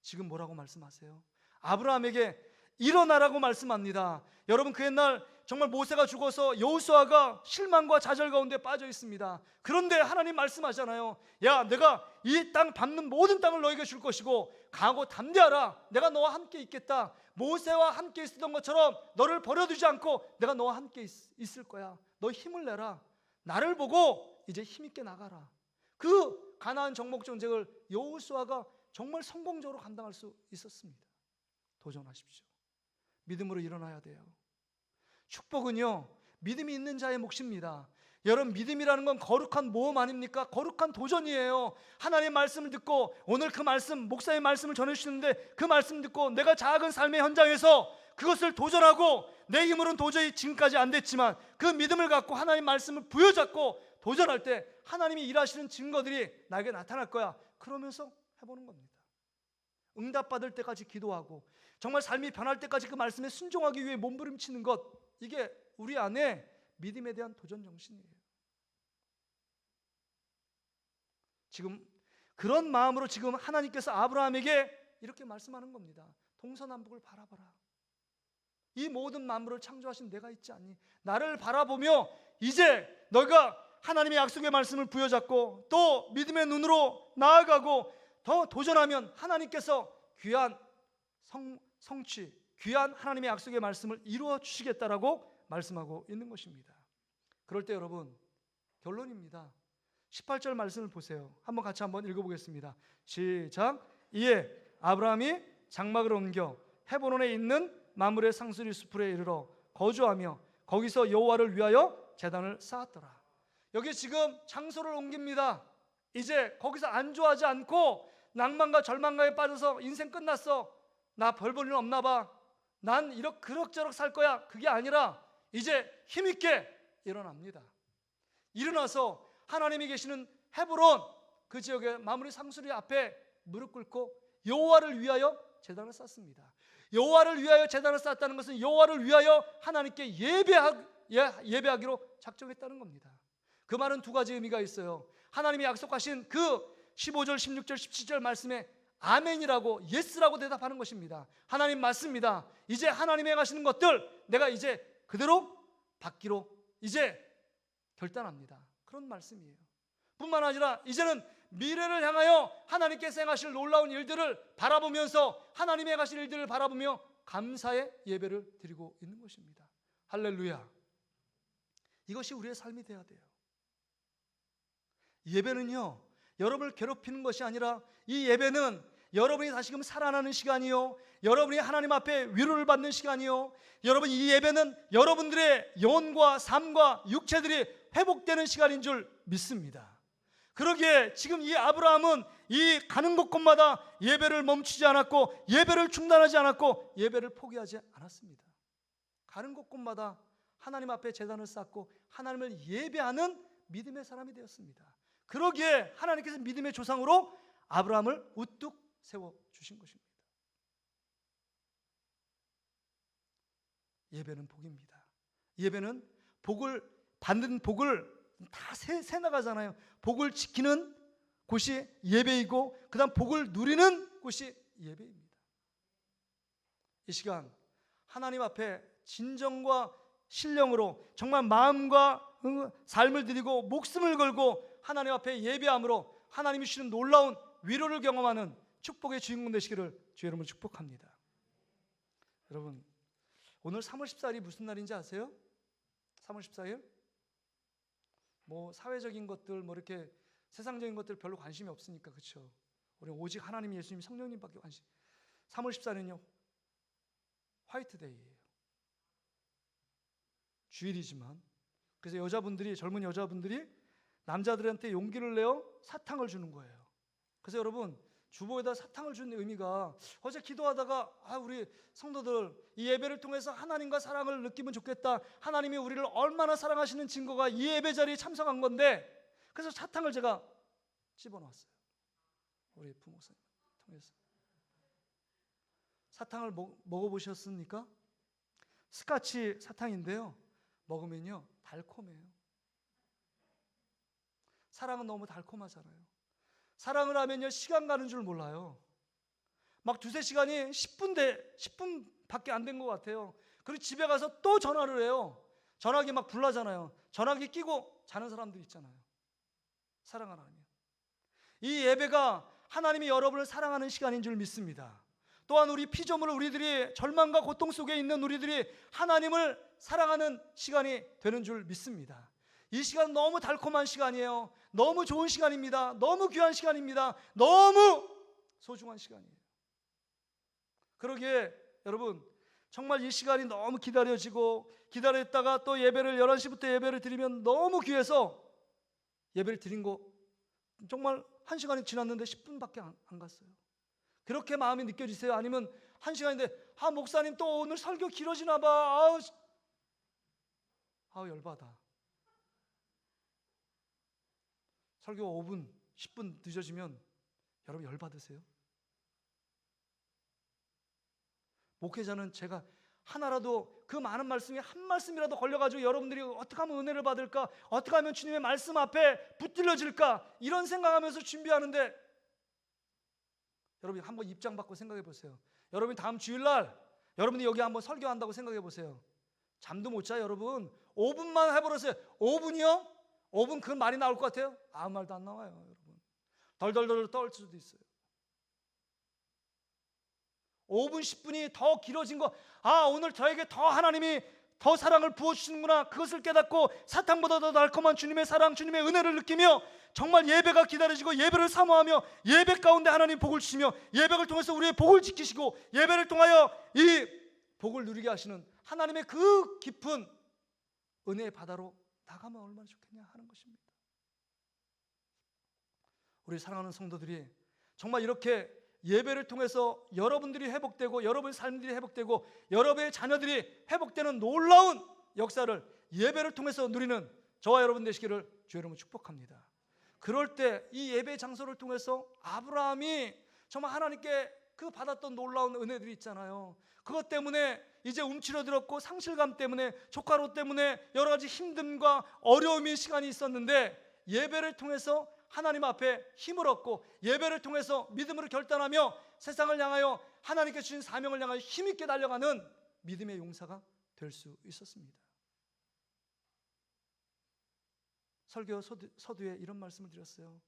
지금 뭐라고 말씀하세요? 아브라함에게 일어나라고 말씀합니다. 여러분, 그 옛날 정말 모세가 죽어서 여호수아가 실망과 좌절 가운데 빠져 있습니다. 그런데 하나님 말씀하잖아요. 야, 내가 이 땅 밟는 모든 땅을 너에게 줄 것이고 강하고 담대하라. 내가 너와 함께 있겠다. 모세와 함께 있었던 것처럼 너를 버려두지 않고 내가 너와 함께 있을 거야. 너 힘을 내라. 나를 보고 이제 힘있게 나가라. 그 가나안 정복 전쟁을 여호수아가 정말 성공적으로 감당할 수 있었습니다. 도전하십시오. 믿음으로 일어나야 돼요. 축복은요, 믿음이 있는 자의 몫입니다. 여러분, 믿음이라는 건 거룩한 모험 아닙니까? 거룩한 도전이에요. 하나님의 말씀을 듣고, 오늘 그 말씀, 목사의 말씀을 전해주시는데 그 말씀 듣고 내가 작은 삶의 현장에서 그것을 도전하고, 내 힘으로는 도저히 지금까지 안 됐지만 그 믿음을 갖고 하나님의 말씀을 부여잡고 도전할 때 하나님이 일하시는 증거들이 나에게 나타날 거야. 그러면서 해보는 겁니다. 응답받을 때까지 기도하고 정말 삶이 변할 때까지 그 말씀에 순종하기 위해 몸부림치는 것, 이게 우리 안에 믿음에 대한 도전 정신이에요. 지금 그런 마음으로 지금 하나님께서 아브라함에게 이렇게 말씀하는 겁니다. 동서남북을 바라봐라. 이 모든 만물을 창조하신 내가 있지 않니? 나를 바라보며 이제 너가 하나님의 약속의 말씀을 부여잡고 또 믿음의 눈으로 나아가고 더 도전하면 하나님께서 귀한 성취, 귀한 하나님의 약속의 말씀을 이루어 주시겠다라고 말씀하고 있는 것입니다. 그럴 때 여러분, 결론입니다. 18절 말씀을 보세요. 한번 같이 한번 읽어보겠습니다. 시작. 이에 아브라함이 장막을 옮겨 헤브론에 있는 마므레 상수리 수풀에 이르러 거주하며 거기서 여호와를 위하여 제단을 쌓았더라. 여기 지금 장소를 옮깁니다. 이제 거기서 안주하지 않고 낭만과 절망감에 빠져서 인생 끝났어, 나 별 볼 일 없나 봐, 난 이렇게 그럭저럭 살 거야, 그게 아니라 이제 힘있게 일어납니다. 일어나서 하나님이 계시는 헤브론 그 지역의 마므리 상수리 앞에 무릎 꿇고 여호와를 위하여 제단을 쌓습니다. 여호와를 위하여 제단을 쌓았다는 것은 여호와를 위하여 하나님께 예배하기로 작정했다는 겁니다. 그 말은 두 가지 의미가 있어요. 하나님이 약속하신 그 15절, 16절, 17절 말씀에 아멘이라고, 예스라고 대답하는 것입니다. 하나님 맞습니다. 이제 하나님이 행하시는 것들 내가 이제 그대로 받기로 이제 결단합니다. 그런 말씀이에요. 뿐만 아니라 이제는 미래를 향하여 하나님께서 행하실 놀라운 일들을 바라보면서 하나님이 행하실 일들을 바라보며 감사의 예배를 드리고 있는 것입니다. 할렐루야. 이것이 우리의 삶이 되어야 돼요. 예배는요, 여러분을 괴롭히는 것이 아니라 이 예배는 여러분이 다시금 살아나는 시간이요, 여러분이 하나님 앞에 위로를 받는 시간이요, 여러분 이 예배는 여러분들의 영혼과 삶과 육체들이 회복되는 시간인 줄 믿습니다. 그러기에 지금 이 아브라함은 이 가는 곳곳마다 예배를 멈추지 않았고 예배를 중단하지 않았고 예배를 포기하지 않았습니다. 가는 곳곳마다 하나님 앞에 제단을 쌓고 하나님을 예배하는 믿음의 사람이 되었습니다. 그러기에 하나님께서 믿음의 조상으로 아브라함을 우뚝 세워주신 것입니다. 예배는 복입니다. 예배는 복을 받는 복을 다 새 나가잖아요. 복을 지키는 곳이 예배이고 그 다음 복을 누리는 곳이 예배입니다. 이 시간 하나님 앞에 진정과 신령으로 정말 마음과 삶을 드리고 목숨을 걸고 하나님 앞에 예배함으로 하나님이 주시는 놀라운 위로를 경험하는 축복의 주인공 되시기를 주의 이름으로 축복합니다. 여러분, 오늘 3월 14일이 무슨 날인지 아세요? 3월 14일? 뭐 사회적인 것들, 뭐 이렇게 세상적인 것들 별로 관심이 없으니까, 그렇죠? 우리 오직 하나님, 예수님, 성령님밖에 관심. 3월 14일은요 화이트데이예요. 주일이지만, 그래서 여자분들이, 젊은 여자분들이 남자들한테 용기를 내어 사탕을 주는 거예요. 그래서 여러분, 주보에다 사탕을 주는 의미가, 어제 기도하다가 우리 성도들 이 예배를 통해서 하나님과 사랑을 느끼면 좋겠다, 하나님이 우리를 얼마나 사랑하시는 증거가 이 예배 자리에 참석한 건데, 그래서 사탕을 제가 집어넣었어요. 우리 부목사님 통해서. 사탕을 먹어보셨습니까? 스카치 사탕인데요, 먹으면요 달콤해요. 사랑은 너무 달콤하잖아요. 사랑을 하면요 시간 가는 줄 몰라요. 막 두세 시간이 10분밖에 안 된 것 같아요. 그리고 집에 가서 또 전화를 해요. 전화기 막 불나잖아요. 전화기 끼고 자는 사람들 있잖아요. 사랑을 하면. 이 예배가 하나님이 여러분을 사랑하는 시간인 줄 믿습니다. 또한 우리 피조물, 우리들이 절망과 고통 속에 있는 우리들이 하나님을 사랑하는 시간이 되는 줄 믿습니다. 이 시간 너무 달콤한 시간이에요. 너무 좋은 시간입니다. 너무 귀한 시간입니다. 너무 소중한 시간이에요. 그러기에 여러분, 정말 이 시간이 너무 기다렸다가 또 예배를 11시부터 예배를 드리면 너무 귀해서 예배를 드린 거 정말 1시간이 지났는데 10분밖에 안 갔어요. 그렇게 마음이 느껴지세요? 아니면 1시간인데 목사님 또 오늘 설교 길어지나 봐. 열받아. 설교 5분, 10분 늦어지면 여러분 열받으세요? 목회자는 제가 하나라도 그 많은 말씀에 한 말씀이라도 걸려가지고 여러분들이 어떻게 하면 은혜를 받을까, 어떻게 하면 주님의 말씀 앞에 붙들려질까, 이런 생각하면서 준비하는데, 여러분이 한번 입장 바꿔 생각해 보세요. 여러분이 다음 주일날 여러분이 여기 한번 설교한다고 생각해 보세요. 잠도 못 자요. 여러분 5분만 해버렸어요. 5분이요? 5분 그 말이 나올 것 같아요? 아무 말도 안 나와요. 여러분 덜덜덜 떨 수도 있어요. 5분 10분이 더 길어진 거, 오늘 저에게 더 하나님이 더 사랑을 부어주시는구나, 그것을 깨닫고 사탕보다 더 달콤한 주님의 사랑, 주님의 은혜를 느끼며 정말 예배가 기다려지고 예배를 사모하며 예배 가운데 하나님 복을 주시며 예배를 통해서 우리의 복을 지키시고 예배를 통하여 이 복을 누리게 하시는 하나님의 그 깊은 은혜의 바다로 나가면 얼마나 좋겠냐 하는 것입니다. 우리 사랑하는 성도들이 정말 이렇게 예배를 통해서 여러분들이 회복되고 여러분의 삶들이 회복되고 여러분의 자녀들이 회복되는 놀라운 역사를 예배를 통해서 누리는 저와 여러분 되시기를 주의 이름으로 축복합니다. 그럴 때 이 예배 장소를 통해서 아브라함이 정말 하나님께 그 받았던 놀라운 은혜들이 있잖아요. 그것 때문에 이제 움츠러들었고 상실감 때문에 조카로 때문에 여러 가지 힘듦과 어려움의 시간이 있었는데 예배를 통해서 하나님 앞에 힘을 얻고 예배를 통해서 믿음으로 결단하며 세상을 향하여 하나님께 주신 사명을 향하여 힘있게 달려가는 믿음의 용사가 될 수 있었습니다. 설교 서두에 이런 말씀을 드렸어요.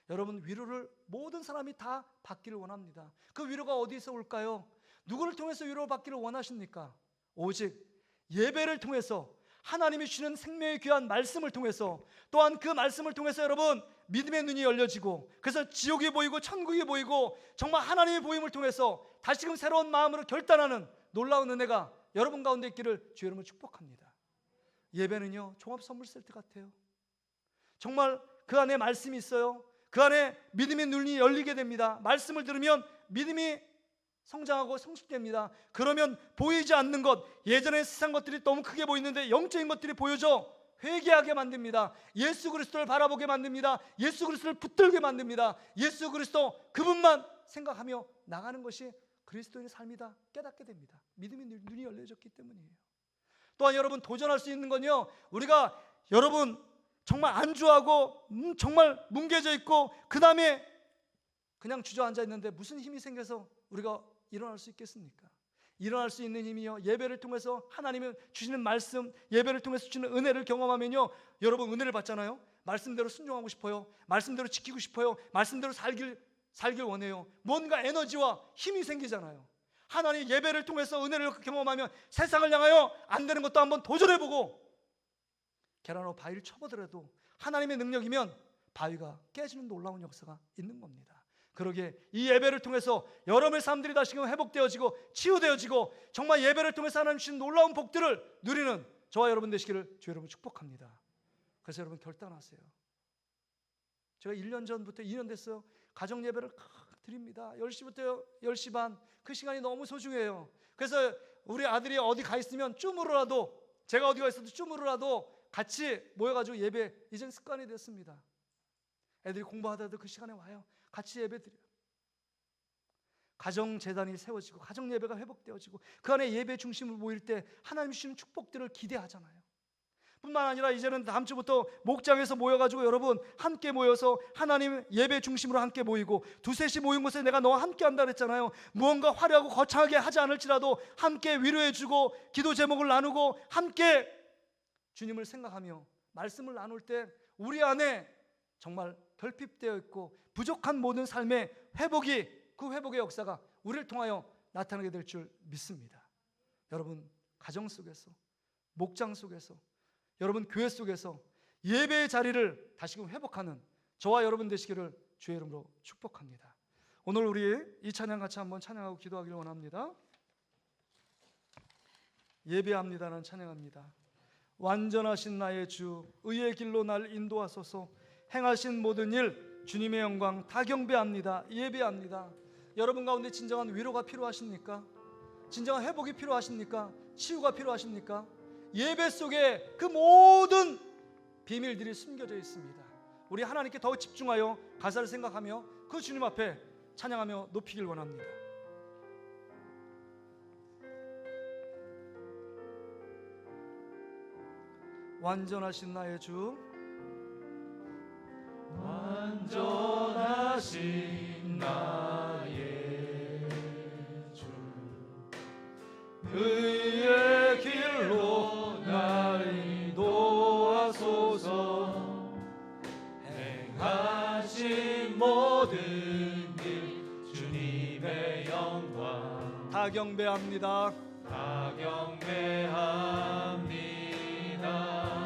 여러분, 위로를 모든 사람이 다 받기를 원합니다. 그 위로가 어디서 올까요? 누구를 통해서 위로를 받기를 원하십니까? 오직 예배를 통해서, 하나님이 주시는 생명의 귀한 말씀을 통해서, 또한 그 말씀을 통해서 여러분 믿음의 눈이 열려지고, 그래서 지옥이 보이고 천국이 보이고 정말 하나님의 보임을 통해서 다시금 새로운 마음으로 결단하는 놀라운 은혜가 여러분 가운데 있기를 주 여러분을 축복합니다. 예배는요, 종합 선물 세트 같아요. 정말 그 안에 말씀이 있어요. 그 안에 믿음의 눈이 열리게 됩니다. 말씀을 들으면 믿음이 성장하고 성숙됩니다. 그러면 보이지 않는 것, 예전에 세상 것들이 너무 크게 보이는데 영적인 것들이 보여져 회개하게 만듭니다. 예수 그리스도를 바라보게 만듭니다. 예수 그리스도를 붙들게 만듭니다. 예수 그리스도 그분만 생각하며 나가는 것이 그리스도인의 삶이다 깨닫게 됩니다. 믿음의 눈이 열려졌기 때문이에요. 또한 여러분, 도전할 수 있는 건요, 우리가 여러분 정말 안주하고 정말 뭉개져 있고 그 다음에 그냥 주저앉아 있는데 무슨 힘이 생겨서 우리가 일어날 수 있겠습니까? 일어날 수 있는 힘이요, 예배를 통해서 하나님이 주시는 말씀, 예배를 통해서 주시는 은혜를 경험하면요, 여러분 은혜를 받잖아요. 말씀대로 순종하고 싶어요. 말씀대로 지키고 싶어요. 말씀대로 살길 원해요. 뭔가 에너지와 힘이 생기잖아요. 하나님 예배를 통해서 은혜를 경험하면 세상을 향하여 안 되는 것도 한번 도전해보고, 계란으로 바위를 쳐보더라도 하나님의 능력이면 바위가 깨지는 놀라운 역사가 있는 겁니다. 그러기에 이 예배를 통해서 여러분의 삶들이 다시금 회복되어지고 치유되어지고 정말 예배를 통해서 하나님 주신 놀라운 복들을 누리는 저와 여러분 되시기를 주 여러분 축복합니다. 그래서 여러분 결단하세요. 제가 1년 전부터 2년 됐어요. 가정 예배를 드립니다. 10시부터 10시 반, 그 시간이 너무 소중해요. 그래서 우리 아들이 어디 가 있으면 쭈무르라도, 제가 어디 가 있어도 쭈무르라도 같이 모여가지고 예배, 이젠 습관이 됐습니다. 애들이 공부하다도 그 시간에 와요. 같이 예배 드려요. 가정재단이 세워지고 가정 예배가 회복되어지고 그 안에 예배 중심으로 모일 때 하나님 주시는 축복들을 기대하잖아요. 뿐만 아니라 이제는 다음 주부터 목장에서 모여가지고 여러분 함께 모여서 하나님 예배 중심으로 함께 모이고, 2-3시 모인 곳에 내가 너와 함께 한다 그랬잖아요. 무언가 화려하고 거창하게 하지 않을지라도 함께 위로해주고 기도 제목을 나누고 함께 주님을 생각하며 말씀을 나눌 때 우리 안에 정말 결핍되어 있고 부족한 모든 삶의 회복이, 그 회복의 역사가 우리를 통하여 나타나게 될 줄 믿습니다. 여러분 가정 속에서, 목장 속에서, 여러분 교회 속에서 예배의 자리를 다시금 회복하는 저와 여러분 되시기를 주의 이름으로 축복합니다. 오늘 우리 이 찬양 같이 한번 찬양하고 기도하기를 원합니다. 예배합니다는 찬양합니다. 완전하신 나의 주, 의의 길로 날 인도하소서. 행하신 모든 일 주님의 영광 다 경배합니다. 예배합니다. 여러분 가운데 진정한 위로가 필요하십니까? 진정한 회복이 필요하십니까? 치유가 필요하십니까? 예배 속에 그 모든 비밀들이 숨겨져 있습니다. 우리 하나님께 더 집중하여 가사를 생각하며 그 주님 앞에 찬양하며 높이길 원합니다. 완전하신 나의 주, 완전하신 나의 주, 의의 길로 날 인도하소서. 행하신 모든 일 주님의 영광 다 경배합니다. 다 경배합니다.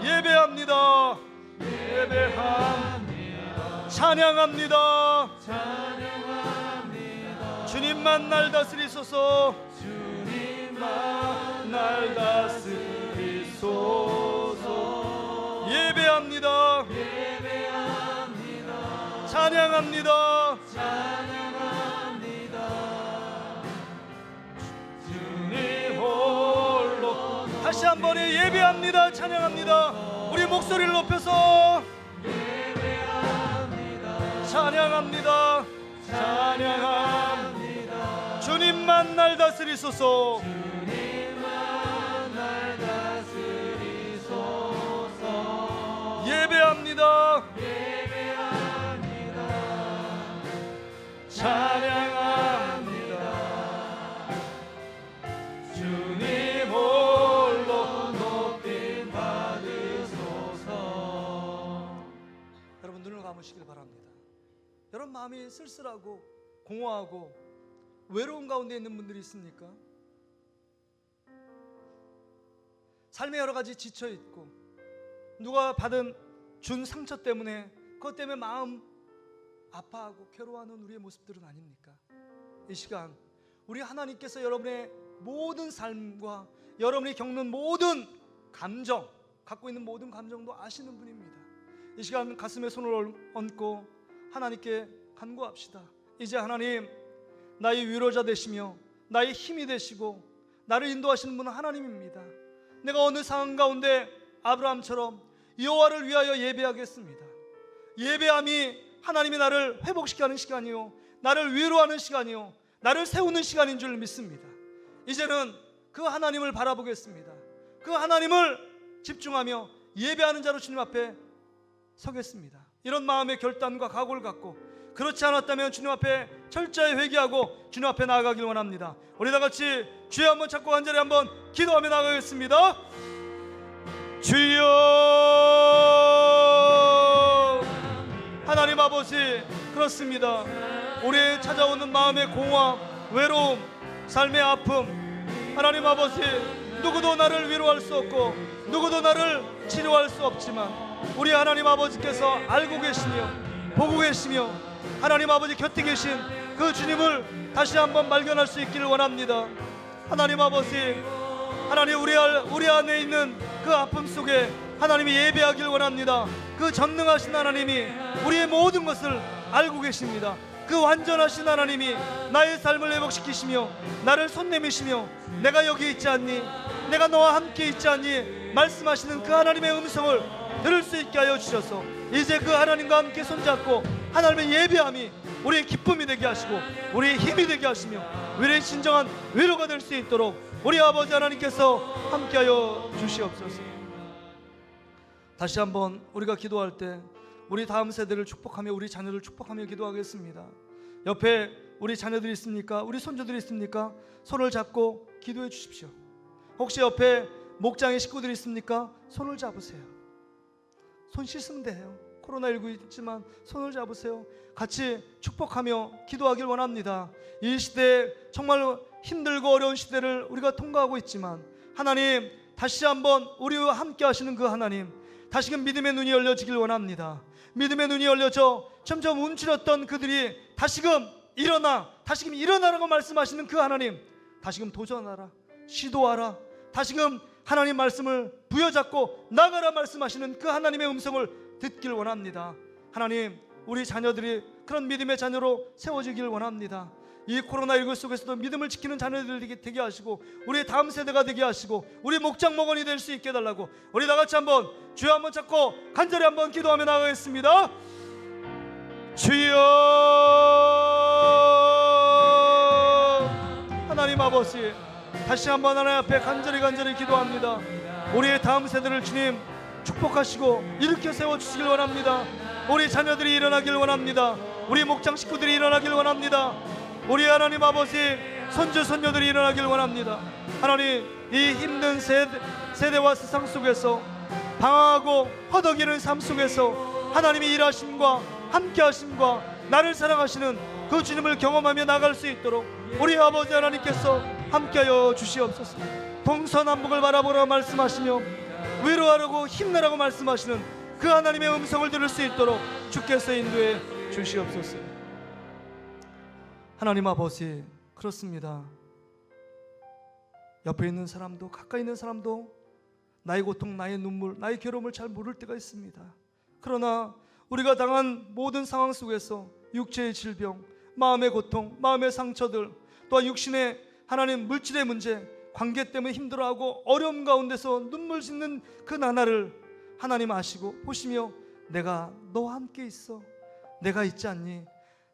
예배합니다. 예배합니다. 찬양합니다. 찬양합니다. 주님만 날 다스리소서. 주님만 날 다스리소서. 예배합니다. 예배합니다. 찬양합니다. 찬양합니다. 주님 홀로. 다시 한 번에 예배합니다. 찬양합니다. 우리 목소리를 높여서 예배합니다. 찬양합니다. 찬양합니다. 주님만 날 다스리소서. 주님만 날 다스리소서. 예배합니다. 예배합니다. 그런 마음이 쓸쓸하고 공허하고 외로운 가운데 있는 분들이 있습니까? 삶에 여러 가지 지쳐 있고 누가 준 상처 때문에 그것 때문에 마음 아파하고 괴로워하는 우리의 모습들은 아닙니까? 이 시간 우리 하나님께서 여러분의 모든 삶과 여러분이 겪는 모든 감정, 갖고 있는 모든 감정도 아시는 분입니다. 이 시간 가슴에 손을 얹고 하나님께 간구합시다. 이제 하나님, 나의 위로자 되시며 나의 힘이 되시고 나를 인도하시는 분은 하나님입니다. 내가 어느 상황 가운데 아브라함처럼 여호와를 위하여 예배하겠습니다. 예배함이 하나님이 나를 회복시키게 하는 시간이요, 나를 위로하는 시간이요, 나를 세우는 시간인 줄 믿습니다. 이제는 그 하나님을 바라보겠습니다. 그 하나님을 집중하며 예배하는 자로 주님 앞에 서겠습니다. 이런 마음의 결단과 각오를 갖고, 그렇지 않았다면 주님 앞에 철저히 회개하고 주님 앞에 나아가길 원합니다. 우리 다 같이 주여 한번 찾고 간절히 한번 기도하며 나아가겠습니다. 주여, 하나님 아버지, 그렇습니다. 우리의 찾아오는 마음의 공허, 외로움, 삶의 아픔, 하나님 아버지, 누구도 나를 위로할 수 없고 누구도 나를 치료할 수 없지만 우리 하나님 아버지께서 알고 계시며 보고 계시며 하나님 아버지 곁에 계신 그 주님을 다시 한번 발견할 수 있기를 원합니다. 하나님 아버지, 하나님 우리 안에 있는 그 아픔 속에 하나님이 예배하길 원합니다. 그 전능하신 하나님이 우리의 모든 것을 알고 계십니다. 그 완전하신 하나님이 나의 삶을 회복시키시며 나를 손내미시며 내가 여기 있지 않니? 내가 너와 함께 있지 않니? 말씀하시는 그 하나님의 음성을 들을 수 있게 하여 주셔서 이제 그 하나님과 함께 손잡고 하나님의 예배함이 우리의 기쁨이 되게 하시고 우리의 힘이 되게 하시며 우리의 진정한 위로가 될 수 있도록 우리 아버지 하나님께서 함께하여 주시옵소서. 다시 한번 우리가 기도할 때 우리 다음 세대를 축복하며 우리 자녀를 축복하며 기도하겠습니다. 옆에 우리 자녀들이 있습니까? 우리 손주들이 있습니까? 손을 잡고 기도해 주십시오. 혹시 옆에 목장의 식구들이 있습니까? 손을 잡으세요. 손 씻으면 돼요. 코로나19 있지만 손을 잡으세요. 같이 축복하며 기도하길 원합니다. 이 시대 정말 힘들고 어려운 시대를 우리가 통과하고 있지만 하나님, 다시 한번 우리와 함께 하시는 그 하나님, 다시금 믿음의 눈이 열려지길 원합니다. 믿음의 눈이 열려져 점점 움츠렸던 그들이 다시금 일어나라고 말씀하시는 그 하나님, 다시금 도전하라, 시도하라, 다시금 하나님 말씀을 부여잡고 나가라 말씀하시는 그 하나님의 음성을 듣길 원합니다. 하나님, 우리 자녀들이 그런 믿음의 자녀로 세워지길 원합니다. 이 코로나19 속에서도 믿음을 지키는 자녀들이 되게 하시고 우리의 다음 세대가 되게 하시고 우리 목장 목원이 될 수 있게 해달라고 우리 다 같이 한번 주여 한번 찾고 간절히 한번 기도하며 나가겠습니다. 주여, 하나님 아버지, 다시 한번 하나님 앞에 간절히 기도합니다. 우리의 다음 세대를 주님 축복하시고 일으켜 세워주시길 원합니다. 우리 자녀들이 일어나길 원합니다. 우리 목장 식구들이 일어나길 원합니다. 우리 하나님 아버지, 손주 손녀들이 일어나길 원합니다. 하나님, 이 힘든 세대와 세상 속에서 방황하고 허덕이는 삶 속에서 하나님이 일하심과 함께하심과 나를 사랑하시는 그 주님을 경험하며 나갈 수 있도록 우리 아버지 하나님께서 함께하여 주시옵소서. 동서남북을 바라보라 말씀하시며 위로하라고 힘내라고 말씀하시는 그 하나님의 음성을 들을 수 있도록 주께서 인도해 주시옵소서. 하나님 아버지, 그렇습니다. 옆에 있는 사람도 가까이 있는 사람도 나의 고통, 나의 눈물, 나의 괴로움을 잘 모를 때가 있습니다. 그러나 우리가 당한 모든 상황 속에서 육체의 질병, 마음의 고통, 마음의 상처들, 또한 육신의 하나님 물질의 문제, 관계 때문에 힘들어하고 어려움 가운데서 눈물 짓는 그 나날을 하나님 아시고 보시며 내가 너와 함께 있어, 내가 있지 않니?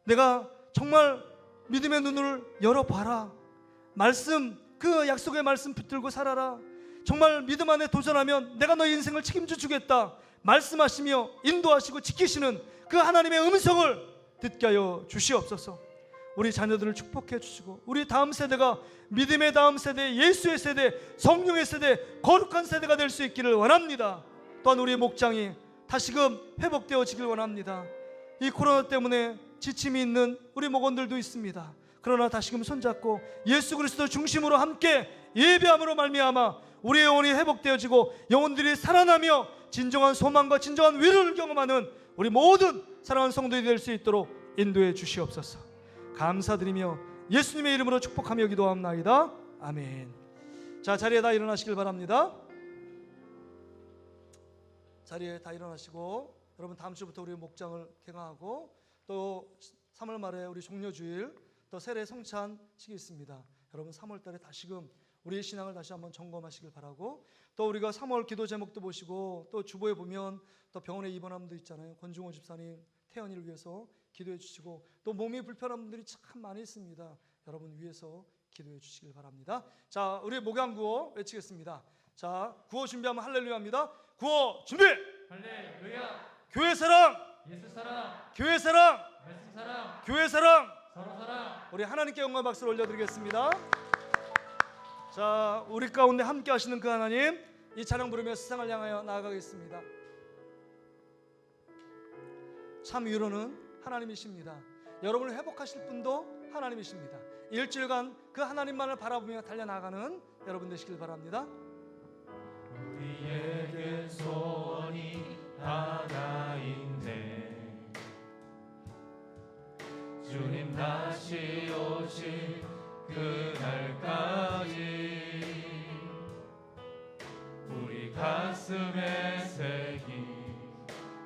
내가 정말 믿음의 눈을 열어봐라, 말씀, 그 약속의 말씀 붙들고 살아라, 정말 믿음 안에 도전하면 내가 너의 인생을 책임져 주겠다 말씀하시며 인도하시고 지키시는 그 하나님의 음성을 듣게 하여 주시옵소서. 우리 자녀들을 축복해 주시고 우리 다음 세대가 믿음의 다음 세대, 예수의 세대, 성령의 세대, 거룩한 세대가 될 수 있기를 원합니다. 또한 우리의 목장이 다시금 회복되어지길 원합니다. 이 코로나 때문에 지침이 있는 우리 목원들도 있습니다. 그러나 다시금 손잡고 예수 그리스도 중심으로 함께 예배함으로 말미암아 우리의 영혼이 회복되어지고 영혼들이 살아나며 진정한 소망과 진정한 위로를 경험하는 우리 모든 사랑하는 성도들이 될 수 있도록 인도해 주시옵소서. 감사드리며 예수님의 이름으로 축복하며 기도합나이다. 아멘. 자, 자리에 다 일어나시길 바랍니다. 자리에 다 일어나시고, 여러분 다음 주부터 우리 목장을 개강하고 또 3월 말에 우리 종료주일 또 세례 성찬식이 있습니다. 여러분 3월 달에 다시금 우리의 신앙을 다시 한번 점검하시길 바라고, 또 우리가 3월 기도 제목도 보시고 또 주보에 보면 또 병원에 입원한 분도 있잖아요. 권중호 집사님 태연이를 위해서 기도해 주시고, 또 몸이 불편한 분들이 참 많이 있습니다. 여러분 위해서 기도해 주시길 바랍니다. 자, 우리 목양 구호 외치겠습니다. 자, 구호 준비하면 할렐루야입니다. 구호 준비. 할렐루야. 교회 사랑, 예수 사랑, 교회 사랑, 말씀 사랑, 교회 사랑. 서로 사랑. 우리 하나님께 영광 박수를 올려드리겠습니다. 자, 우리 가운데 함께 하시는 그 하나님, 이 찬양 부르며 세상을 향하여 나아가겠습니다. 참 위로는 하나님이십니다. 여러분을 회복하실 분도 하나님이십니다. 일주일간 그 하나님만을 바라보며 달려나가는 여러분 되시길 바랍니다. 우리에게 소원이 하나 있네. 주님 다시 오실 그날까지 우리 가슴에 새긴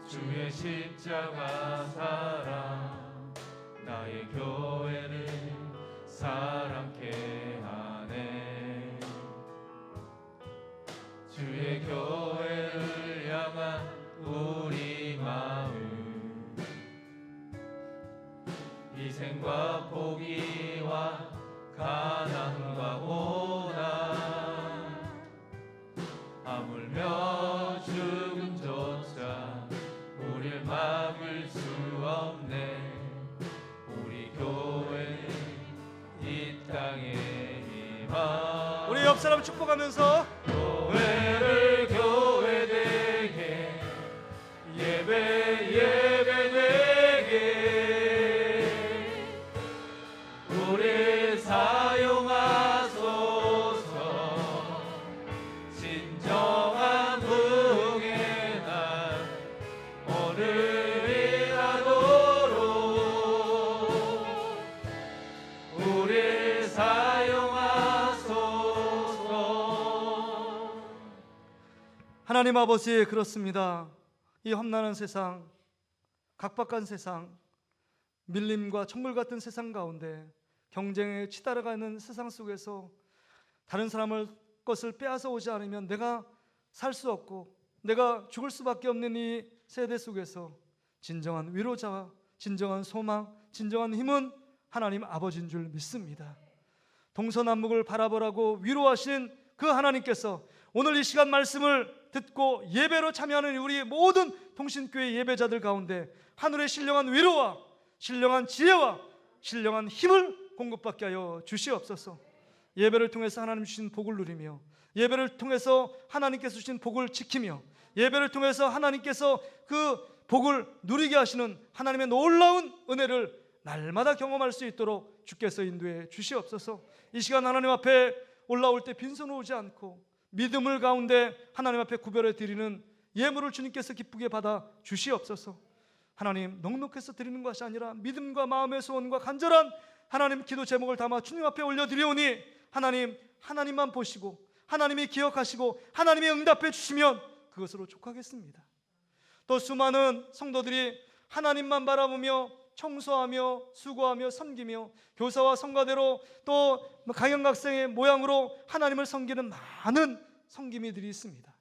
주의 십자가 사랑, 나의 교회를 사랑케 하네. 주의 교회를 향한 우리 마음, 희생과 포기와 가난과 고난, 하물며 죽음조차 우릴 막을 수 없네. 우리 교회는 이 땅에 희망. 우리 옆 사람 축복하면서 교회를 교회되게, 예배 예배되게 우리 사용하소서. 진정한 부흥의 날 오늘이 하도록 우리 사용하소서. 하나님 아버지, 그렇습니다. 이 험난한 세상, 각박한 세상, 밀림과 천물 같은 세상 가운데 경쟁에 치달아가는 세상 속에서 다른 사람을 것을 빼앗아 오지 않으면 내가 살 수 없고 내가 죽을 수밖에 없는 이 세대 속에서 진정한 위로자와 진정한 소망, 진정한 힘은 하나님 아버지인 줄 믿습니다. 동서남북을 바라보라고 위로하신 그 하나님께서 오늘 이 시간 말씀을 듣고 예배로 참여하는 우리 모든 통신교회 예배자들 가운데 하늘의 신령한 위로와 신령한 지혜와 신령한 힘을 공급받게 하여 주시옵소서. 예배를 통해서 하나님 주신 복을 누리며, 예배를 통해서 하나님께서 주신 복을 지키며, 예배를 통해서 하나님께서 그 복을 누리게 하시는 하나님의 놀라운 은혜를 날마다 경험할 수 있도록 주께서 인도해 주시옵소서. 이 시간 하나님 앞에 올라올 때 빈손 오지 않고 믿음을 가운데 하나님 앞에 구별해 드리는 예물을 주님께서 기쁘게 받아 주시옵소서. 하나님, 넉넉해서 드리는 것이 아니라 믿음과 마음의 소원과 간절한 하나님 기도 제목을 담아 주님 앞에 올려드리오니 하나님, 하나님만 보시고 하나님이 기억하시고 하나님이 응답해 주시면 그것으로 족하겠습니다. 또 수많은 성도들이 하나님만 바라보며 청소하며 수고하며 섬기며 교사와 성가대로 또 강연학생의 모양으로 하나님을 섬기는 많은 섬김이들이 있습니다.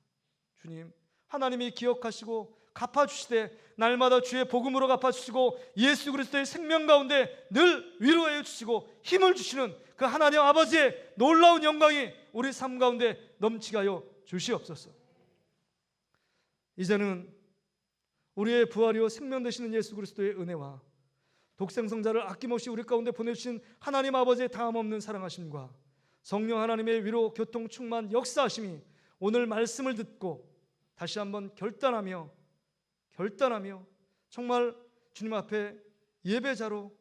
주님, 하나님이 기억하시고 갚아주시되 날마다 주의 복음으로 갚아주시고 예수 그리스도의 생명 가운데 늘 위로해 주시고 힘을 주시는 그 하나님 아버지의 놀라운 영광이 우리 삶 가운데 넘치게 하여 주시옵소서. 이제는 우리의 부활이요 생명 되시는 예수 그리스도의 은혜와 독생성자를 아낌없이 우리 가운데 보내주신 하나님 아버지의 다함없는 사랑하심과 성령 하나님의 위로 교통 충만 역사하심이 오늘 말씀을 듣고 다시 한번 결단하며 정말 주님 앞에 예배자로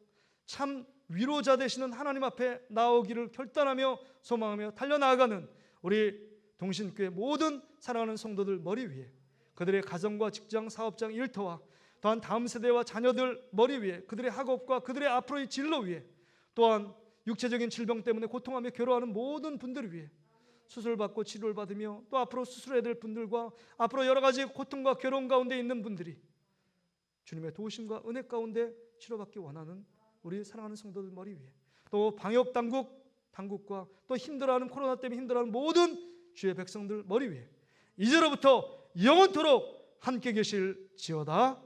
참 위로자 되시는 하나님 앞에 나오기를 결단하며 소망하며 달려나아가는 우리 동신교회 모든 사랑하는 성도들 머리 위에, 그들의 가정과 직장, 사업장, 일터와 또한 다음 세대와 자녀들 머리 위에, 그들의 학업과 그들의 앞으로의 진로 위에, 또한 육체적인 질병 때문에 고통하며 괴로워하는 모든 분들 위에 수술받고 치료를 받으며 또 앞으로 수술해야 될 분들과 앞으로 여러 가지 고통과 괴로움 가운데 있는 분들이 주님의 도우심과 은혜 가운데 치료받기 원하는 우리 사랑하는 성도들 머리 위에, 또 방역 당국과 또 힘들어하는 코로나 때문에 힘들어하는 모든 주의 백성들 머리 위에 이제로부터 영원토록 함께 계실지어다.